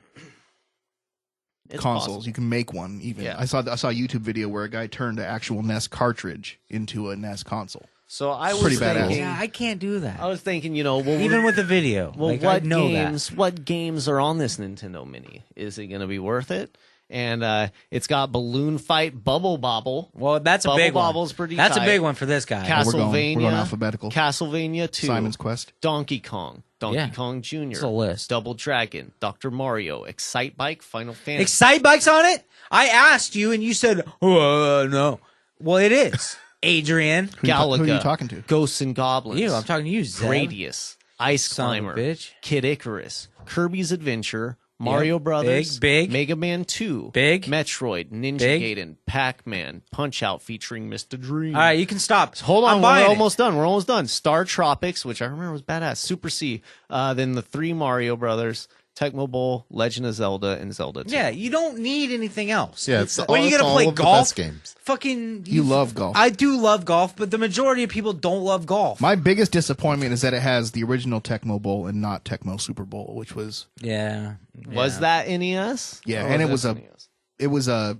it's consoles. possible. You can make one even. Yeah. I saw a YouTube video where a guy turned an actual NES cartridge into a NES console. So I was pretty badass. thinking, Yeah, I can't do that. I was thinking, well, Even with the video. well, like, I what know games? What games are on this Nintendo Mini? Is it going to be worth it? And it's got Balloon Fight, Bubble Bobble. that. Well, that's a Bubble big one. Bobble's pretty That's tight. a big one for this guy. we're going Castlevania, alphabetical. Castlevania 2, Simon's Quest. Donkey Kong, Donkey Yeah. Kong Jr., It's a list. Double Dragon, Dr. Mario, Excite Bike, Final Fantasy. Excite Bike's on it? I asked you, and you said, no. Well, it is. Adrian. Galaga, Who are you talking to? Ghosts and Goblins, I'm talking to you, Zeb. Gradius, Ice Son of a Climber, bitch. Kid Icarus, Kirby's Adventure, Mario Yep. Brothers, Big. Mega Man 2, Big. Metroid, Ninja Big. Gaiden, Pac-Man, Punch-Out featuring Mr. Dream. All right, you can stop. Hold on, I'm we're buying it. almost done. We're almost done. Star Tropics, which I remember was badass. Super C. Then the 3 Mario Brothers, Tecmo Bowl, Legend of Zelda, and Zelda 2. Yeah, you don't need anything else. Yeah, it's When are you it's gonna all play of the golf? best games. Fucking, You love golf. I do love golf, but the majority of people don't love golf. My biggest disappointment is that it has the original Tecmo Bowl and not Tecmo Super Bowl, which was Yeah. Was that NES? Yeah, Or and it that was a- NES? yeah,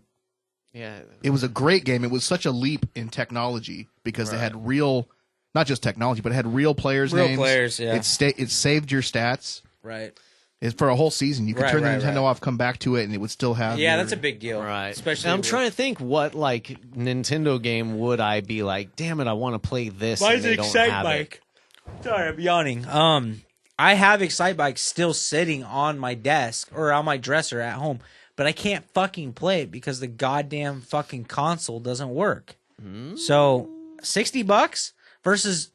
Yeah. it was a great game. It was such a leap in technology because they had real, not just technology, but it had real players' Real names. players, yeah. It saved your stats. Right. For a whole season. You could Right, turn right, the Nintendo right. off, come back to it, and it would still have. Yeah, your- that's a big deal. Right. Especially And I'm with- trying to think what like Nintendo game would I be like, damn it, I want to play this and they don't have it. Sorry, I'm yawning. I have Excite Bike still sitting on my desk or on my dresser at home, but I can't fucking play it because the goddamn fucking console doesn't work. So $60 versus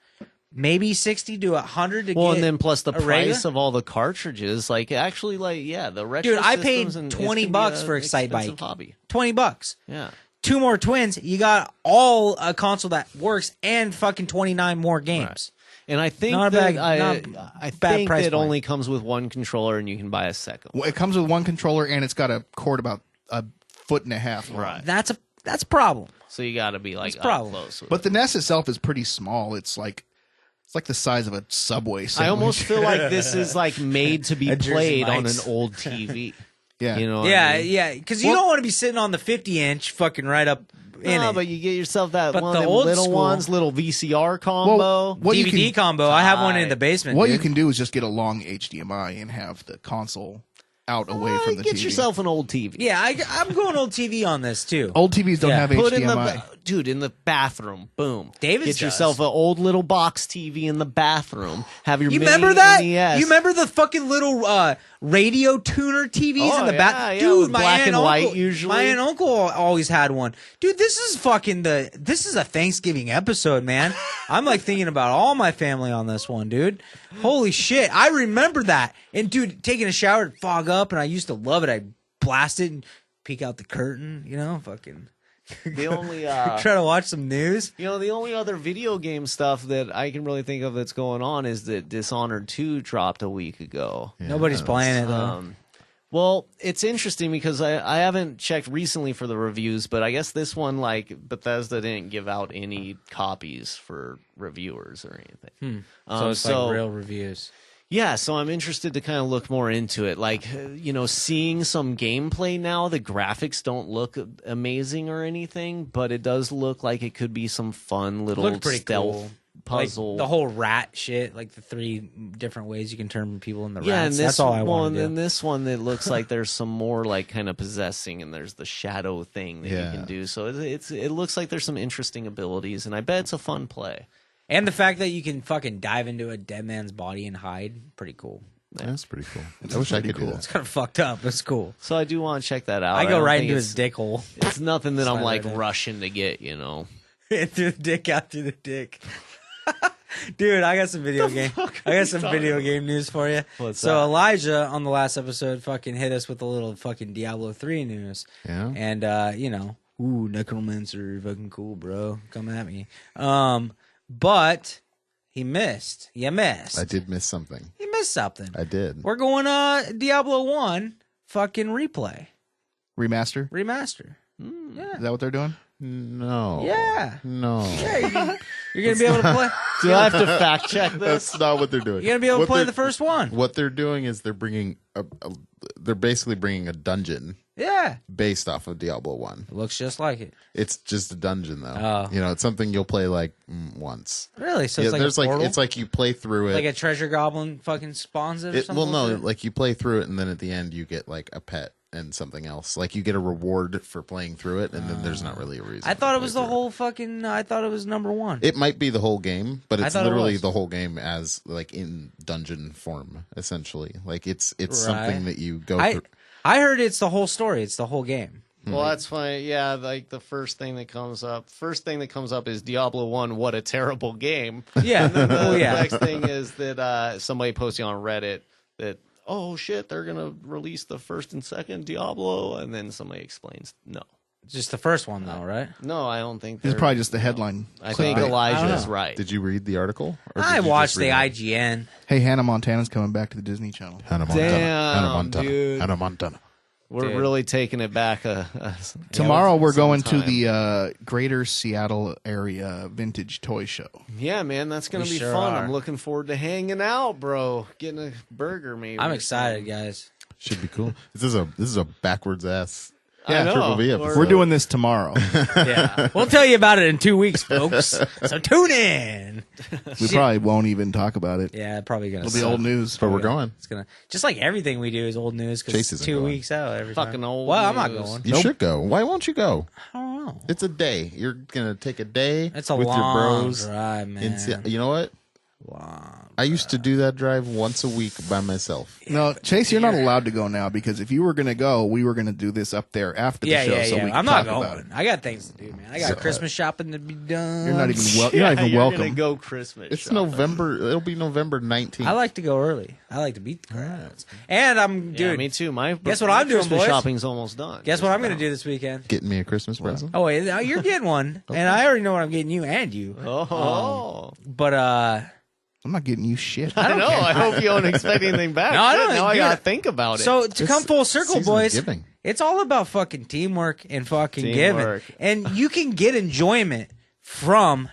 maybe 60 to 100 to Well, get and then plus the a regular? price of all the cartridges, like actually, like the retro. Dude, I paid systems and $20 it's gonna be a for Excite expensive Bike. Hobby. $20. Yeah. 2 more twins, you got all a console that works and fucking 29 more games. And I think Not a that bad- I bad think price it point. only comes with one controller, and you can buy a second. Well, it comes with one controller and it's got a cord about a foot and a half long. Right. That's a problem. So you got to be like That's a problem. up close. With But the NES itself is pretty small. It's like the size of a Subway sandwich. I almost feel like this is like made to be A Jersey played on an Mike's. old TV. yeah. You know? what Yeah, I mean? yeah, because you don't want to be sitting on the 50-inch fucking right up in No, it. but you get yourself that But one the of them old little school- ones, little VCR combo. Well, what you DVD can combo. I have one in the basement. what dude. you can do is just get a long HDMI and have the console out away from the get TV. yourself an old TV. Yeah, I'm going old TV on this too. Old TVs don't Yeah. have Put HDMI. in the bathroom. Boom. David's Get yourself does. an old little box TV in the bathroom. Have your You mini remember that? NES. You remember the fucking little radio tuner TVs Oh, in the yeah, back? yeah, Dude, with my black aunt and and white uncle, usually. My aunt and uncle always had one. Dude, this is a Thanksgiving episode, man. I'm like thinking about all my family on this one, dude. Holy shit. I remember that. And dude, taking a shower, it'd fog up, and I used to love it. I'd blast it and peek out the curtain, fucking The only try to watch some news. the only other video game stuff that I can really think of that's going on is that Dishonored 2 dropped a week ago. Nobody's playing it though. Well, it's interesting because I haven't checked recently for the reviews, but I guess this one, like, Bethesda didn't give out any copies for reviewers or anything. So it's like real reviews. Yeah, so I'm interested to kind of look more into it. Like, seeing some gameplay now, the graphics don't look amazing or anything, but it does look like it could be some fun little Looked pretty stealth cool. puzzle. Like the whole rat shit, like the 3 different ways you can turn people into Yeah, and rats. this That's all I one, want to and do. this one, it looks like there's some more like kind of possessing, and there's the shadow thing that Yeah. you can do. So it looks like there's some interesting abilities, and I bet it's a fun play. And the fact that you can fucking dive into a dead man's body and hide, pretty cool. That's pretty cool. I wish I could do It's that. kind of fucked up. It's cool. So I do want to check that out. I go don't right think into it's- his dick hole. It's nothing that I'm Slide like right in. rushing to get. Through the dick, out through the dick. Dude, I got some video game. I got some video game news for you. What's so that? Elijah on the last episode fucking hit us with a little fucking Diablo 3 news. Yeah. And ooh, Necromancer, fucking cool, bro. Come at me. But he missed. You missed. I did miss something. You missed something. I did. We're going Diablo 1 fucking replay. Remaster? Remaster. Is that what they're doing? No. Yeah. No. You're going to be able to play. Do I have to fact check this? That's not what they're doing. You're going to be able to What play they're- the first one. What they're doing is they're bringing they're basically bringing a dungeon Yeah. based off of Diablo 1. It looks just like it. It's just a dungeon though. Oh. It's something you'll play like once. Really? So Yeah, it's like there's a portal? it's like you play through it. like a treasure goblin fucking spawns it or something? well, no, like that? like you play through it and then at the end you get like a pet and something else. Like you get a reward for playing through it, and then there's not really a reason. I to thought it play was the through whole fucking. I thought it was number one. It might be the whole game, but I it's thought it literally was. the whole game as like in dungeon form, essentially. Like it's Right. something that you go I through. I heard it's the whole story. It's the whole game. Well, that's fine. Yeah, like the first thing that comes up is Diablo 1, what a terrible game. Yeah. The well, yeah. next thing is that somebody posting on Reddit that, oh shit, they're going to release the first and second Diablo. And then somebody explains, no. Just the first one though, right? No, I don't think This is they're- probably just the headline. I think clickbait. I Elijah don't is know. right. Did you read the article? Or I did you watched just the read it? IGN. Hey, Hannah Montana's coming back to the Disney Channel. Hannah Montana. Damn, Hannah Montana. dude. Hannah Montana. We're Dude. really taking it back. Tomorrow we're going to sometime. the Greater Seattle area vintage toy show. Yeah, man, that's going to We be sure fun. are. I'm looking forward to hanging out, bro. Getting a burger, maybe. I'm or excited, guys. Should be cool. This is a backwards ass. I know. Triple B episode. We're doing this tomorrow. Yeah, we'll tell you about it in 2 weeks, folks. So tune in. We probably won't even talk about it. Yeah, probably gonna. It'll be suck. old news. But we're going. It's gonna just like everything we do is old news because Chase it's isn't 2 going. weeks out every time. Fucking old Well, I'm not news. going. You should go. Why won't you go? I don't know. It's a day. You're gonna take a day It's a with long your bros. drive, man. You know what? Long I used to do that drive once a week by myself. No, Chase, you're not allowed to go now because if you were going to go, we were going to do this up there after the Yeah, show. yeah, So yeah. we could I'm not talk about going. it. I got things to do, man. I got Christmas shopping to be done. You're not even you're not Yeah, even you're welcome. gonna go Christmas. It's shopping. November. It'll be November 19th. I like to go early. I like to beat the crowds. And I'm Yeah, dude. me too. Guess what my I'm doing, Christmas boys? shopping's almost done. Guess what I'm going to do this weekend? Getting me a Christmas present. Oh wait, you're getting one, and I already know what I'm getting you and you. Oh, But I'm not getting you shit. I know. I hope you don't expect anything back. No, I don't. Now I Dude, gotta think about it. so to come full circle, season of boys, giving. it's all about fucking teamwork and fucking Teamwork. giving, and you can get enjoyment from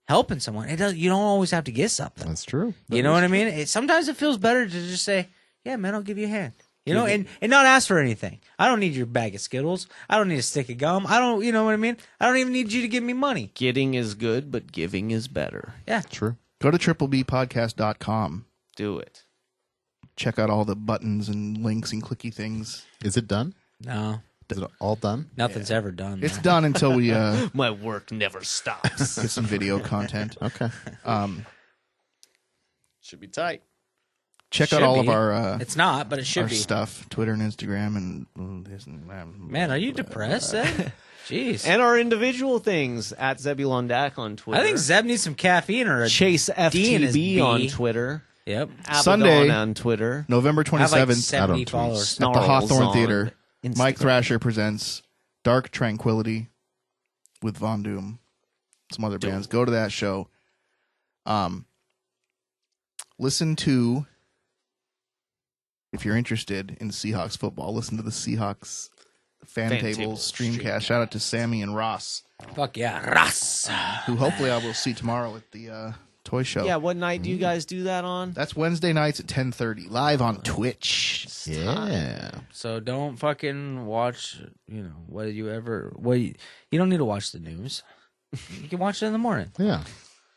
helping someone. It does. You don't always have to get something. That's true. You know what I mean? Sometimes it feels better to just say, "Yeah, man, I'll give you a hand." You know, and not ask for anything. I don't need your bag of Skittles. I don't need a stick of gum. I don't, you know what I mean? I don't even need you to give me money. Getting is good, but giving is better. Yeah. True. Go to triplebpodcast.com. Do it. Check out all the buttons and links and clicky things. Is it done? No, Is it all done? nothing's ever done. It's man. done until we get My work never stops. some video content. Okay. Should be tight. Check Should out all be. of our It's not, but it should our be. stuff, Twitter and Instagram, and this and that. Man, are you depressed, Zeb? Jeez. And our individual things at Zebulon Dak on Twitter. I think Zeb needs some caffeine or a Chase D in his FTB B. on Twitter. Yep. Abaddon Sunday, on Twitter. November I have like 27th 70 I don't followers. at the Hawthorne Snarls on Theater. Mike Instagram. Thrasher presents Dark Tranquillity with Von Doom. Some other bands. Go to that show. Listen to, if you're interested in Seahawks football, listen to the Seahawks Fan Table Table Streamcast. Shout out to Sammy and Ross, Fuck yeah. Ras. who hopefully I will see tomorrow at the toy show. Yeah, what night do you guys do that on? That's Wednesday nights at 10:30, live on Twitch. Yeah. So don't fucking watch, you don't need to watch the news. You can watch it in the morning. Yeah.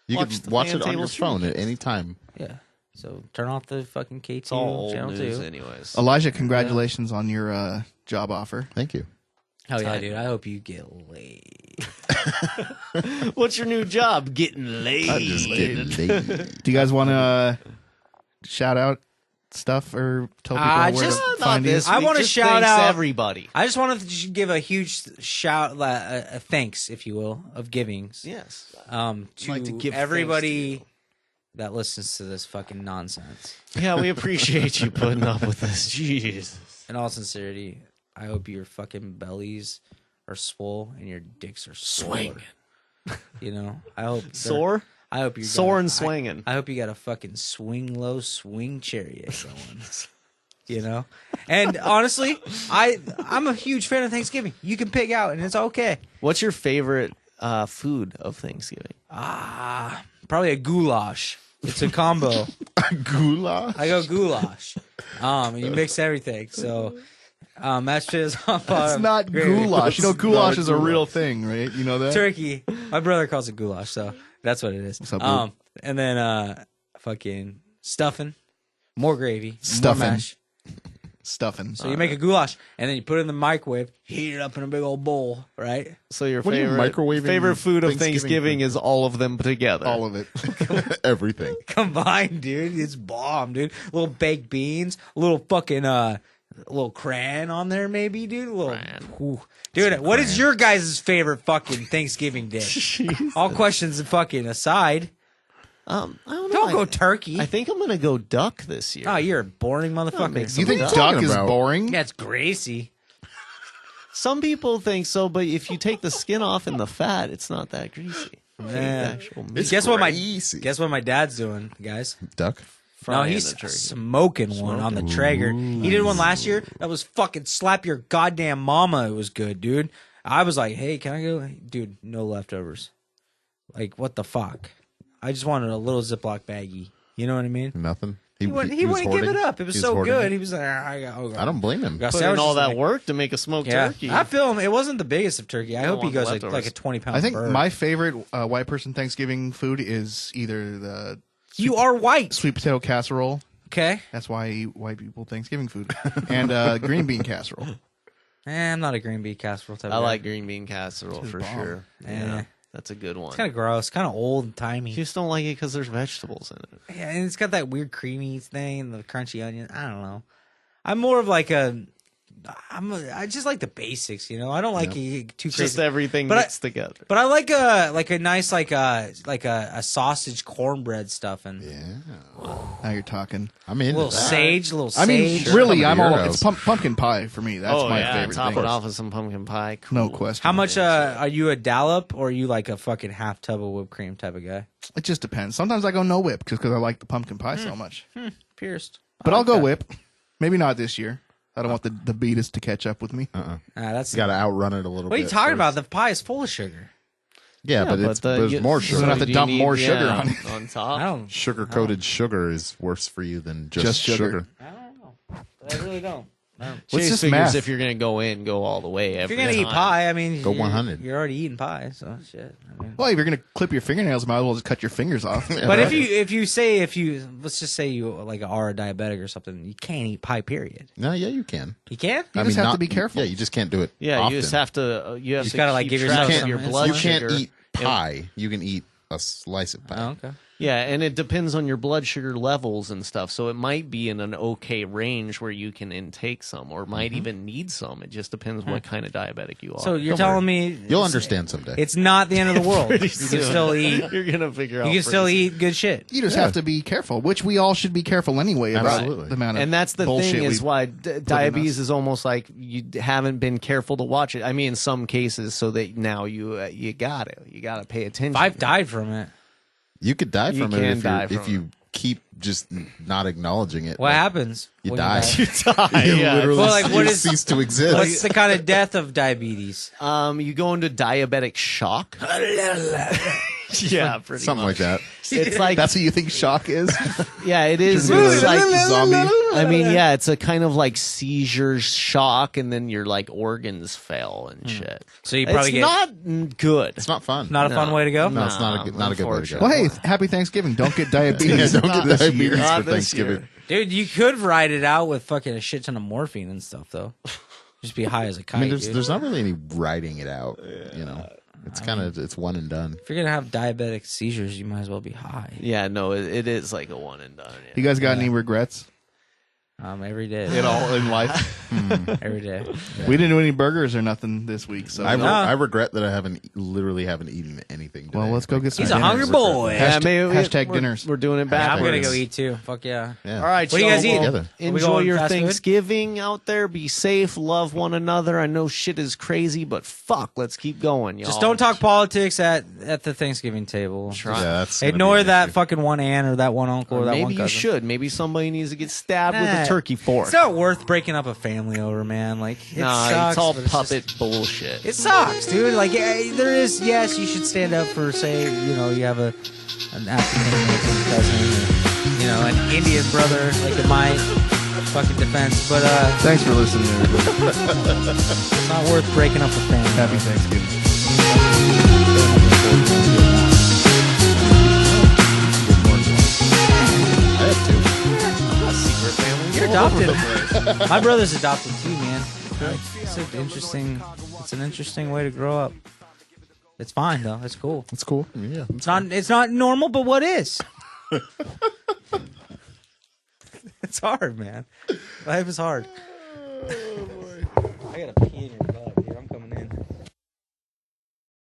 You Watch the can watch Fan it on Table your phone at any time. Yeah. So turn off the fucking It's all KTU old channel news 2. anyways. Elijah, congratulations on your job offer. Thank you. Hell yeah, dude. I hope you get laid. What's your new job? Getting laid. I'm just getting laid. Do you guys want to shout out stuff or tell people where just- to Not find you? this I week, wanna just shout thanks out- everybody. I just wanted to give a huge shout, a thanks, if you will, of givings. Yes. To, like to give everybody thanks to that listens to this fucking nonsense. Yeah, we appreciate you putting up with this. Jeez. In all sincerity, I hope your fucking bellies are swole and your dicks are swinging. You know, I hope Sore? I hope you're Sore and swinging. I hope you got a fucking swing low, swing chariot going. You know, and honestly, I'm a huge fan of Thanksgiving. You can pick out, and it's okay. What's your favorite food of Thanksgiving? Probably a goulash. It's a combo. Goulash? I go goulash. And you mix everything. So mashed potatoes on bottom. It's not gravy. goulash. You know, It's goulash not is a real goulash. thing, right? You know that? Turkey. My brother calls it goulash, so that's what it is. What's up, dude? And then fucking stuffing, more gravy, Stuffing. more mash. Stuffing. So you make a goulash, and then you put it in the microwave, heat it up in a big old bowl, right? So your What are you microwaving favorite food of Thanksgiving Thanksgiving for? is all of them together. All of it. Everything. Combined, dude. It's bomb, dude. Little baked beans, little fucking little cran on there, maybe, dude. Ooh. Dude, what is your guys' favorite fucking Thanksgiving dish? All questions fucking aside. I don't know. Don't go turkey. I think I'm gonna go duck this year. Oh, you're a boring motherfucker. makes You think What are duck talking is about? boring? That's Gracie. Some people think so, but if you take the skin off and the fat, it's not that greasy. Actual meat. Guess what Greasy. my dad's doing, guys? Duck? No, Frying he's the turkey. smoking one on the Traeger. He did one last year that was fucking slap your goddamn mama. It was good, dude. I was like, hey, can I go? Dude, no leftovers. Like, what the fuck? I just wanted a little Ziploc baggie. You know what I mean? Nothing. He was wouldn't give hoarding. it up. It was He so hoarding good. it. He was like, I I don't blame him. got Put in all sandwiches that tonight. work to make a smoked Yeah, turkey. I feel him. It wasn't the biggest of turkey. I hope he want goes leftovers. like a 20-pound I think bird. my favorite white person Thanksgiving food is either the You are white. sweet potato casserole. Okay. That's why I eat white people Thanksgiving food. And green bean casserole. I'm not a green bean casserole type I of guy. like green bean casserole for bomb. sure. Yeah. That's a good one. It's kind of gross, kind of old and timey. You just don't like it because there's vegetables in it. Yeah, and it's got that weird creamy thing and the crunchy onion. I don't know. I'm more of like I just like the basics, you know. I don't like it too crazy. Just everything But mixed together. But I like a nice a sausage cornbread stuffing. Yeah. Now you're talking. I'm A into little that. sage, a little I mean, sage. really, I'm I'm a all. hero. It's pumpkin pie for me. That's my favorite top thing. it off with some pumpkin pie. Cool. No question. How much are you a dollop or are you like a fucking half tub of whipped cream type of guy? It just depends. Sometimes I go no whip just because I like the pumpkin pie so much. Pierced. But I'll go that. whip. Maybe not this year. I don't want the beatus to catch up with me. That's You got to outrun it a little bit. what are you talking first. about? The pie is full of sugar. Yeah, but it's there's more You sugar. don't have to Do you dump need- more sugar on it. on top. I don't. Sugar-coated sugar is worse for you than just Just sugar. I don't know. I really don't. What's Chase this figures math? if you're gonna go all the way. If you're gonna eat pie, I mean, Go 100. You're already eating pie, so shit. I mean. Well, if you're gonna clip your fingernails, might as well just cut your fingers off. But if you let's just say you like are a diabetic or something, you can't eat pie. Period. No, yeah, you can. You can. You just have to be careful. Yeah, you just can't do it. Yeah, often. you just have to. You have just to gotta, like, keep give track yourself of your some blood You sugar. can't eat pie. You can eat a slice of pie. Oh, okay. Yeah, and it depends on your blood sugar levels and stuff. So it might be in an okay range where you can intake some, or might even need some. It just depends what kind of diabetic you are. So you're telling me You'll understand someday. it's not the end of the world. You can still eat. You're gonna figure out. You can still eat good shit. You just have to be careful, which we all should be careful anyway about Absolutely. the amount of And that's the bullshit thing is we why put in diabetes us. is almost like you haven't been careful to watch it. I mean, in some cases, so that now you got to pay attention. If I've died from it, You could die You from can it die if from you keep just not acknowledging it. what Like, happens? You when die. You You yeah. literally Well, like, what is- cease to exist. What's the kind of death of diabetes? You go into diabetic shock. Yeah, pretty Something much. like that. It's like That's what you think shock is? yeah, it is. Just It's be like like zombie. I mean, yeah, it's a kind of like seizure shock, and then your like organs fail and shit. So you probably it's get not good. It's not fun. not a fun way to go. No, it's not a good way to go. unfortunately. Well, hey, happy Thanksgiving. Don't get Yeah, diabetes. don't Not get this diabetes year. Not for this year. Thanksgiving. Dude, you could ride it out with fucking a shit ton of morphine and stuff, though. Just be high as a kite. I mean, dude. there's not really any writing it out. You know, it's kind of it's one and done. If you're gonna have diabetic seizures, you might as well be high. Yeah, no, it is like a one and done. Yeah. You guys got any regrets Every day, at all in life? every day. We didn't do any burgers or nothing this week, so I regret that I literally haven't eaten anything today. well, let's go get some. He's a dinners. hungry boy. Yeah, maybe hashtag we're- dinners. We're doing it I'm back. gonna go eat too. Fuck yeah. Yeah. All right, What do you guys so, eat? well, Together. Are we Enjoy going your fast food? Thanksgiving out there. Be safe. Love one another. I know shit is crazy, but fuck, let's keep going, y'all. Just don't talk politics at the Thanksgiving table. Try. Yeah, that's gonna Ignore be an that issue. fucking one aunt or that one uncle or that Maybe one you cousin. should. Maybe somebody needs to get stabbed with Nah. a turkey fork. It's not worth breaking up a family over, man. Like, it Nah, sucks, it's all but puppet bullshit. It sucks, dude. Like, yeah, there is. Yes, you should stand up for, say, you have an African American cousin, or, an Indian brother, like in my fucking defense. But Thanks for listening, everybody. it's not worth breaking up a family. Happy Thanksgiving. I have two. Secret family. You're adopted. My brother's adopted too, man. It's an interesting way to grow up. It's fine though. It's cool. It's cool. Yeah. It's not normal, but what is? It's hard, man. Life is hard.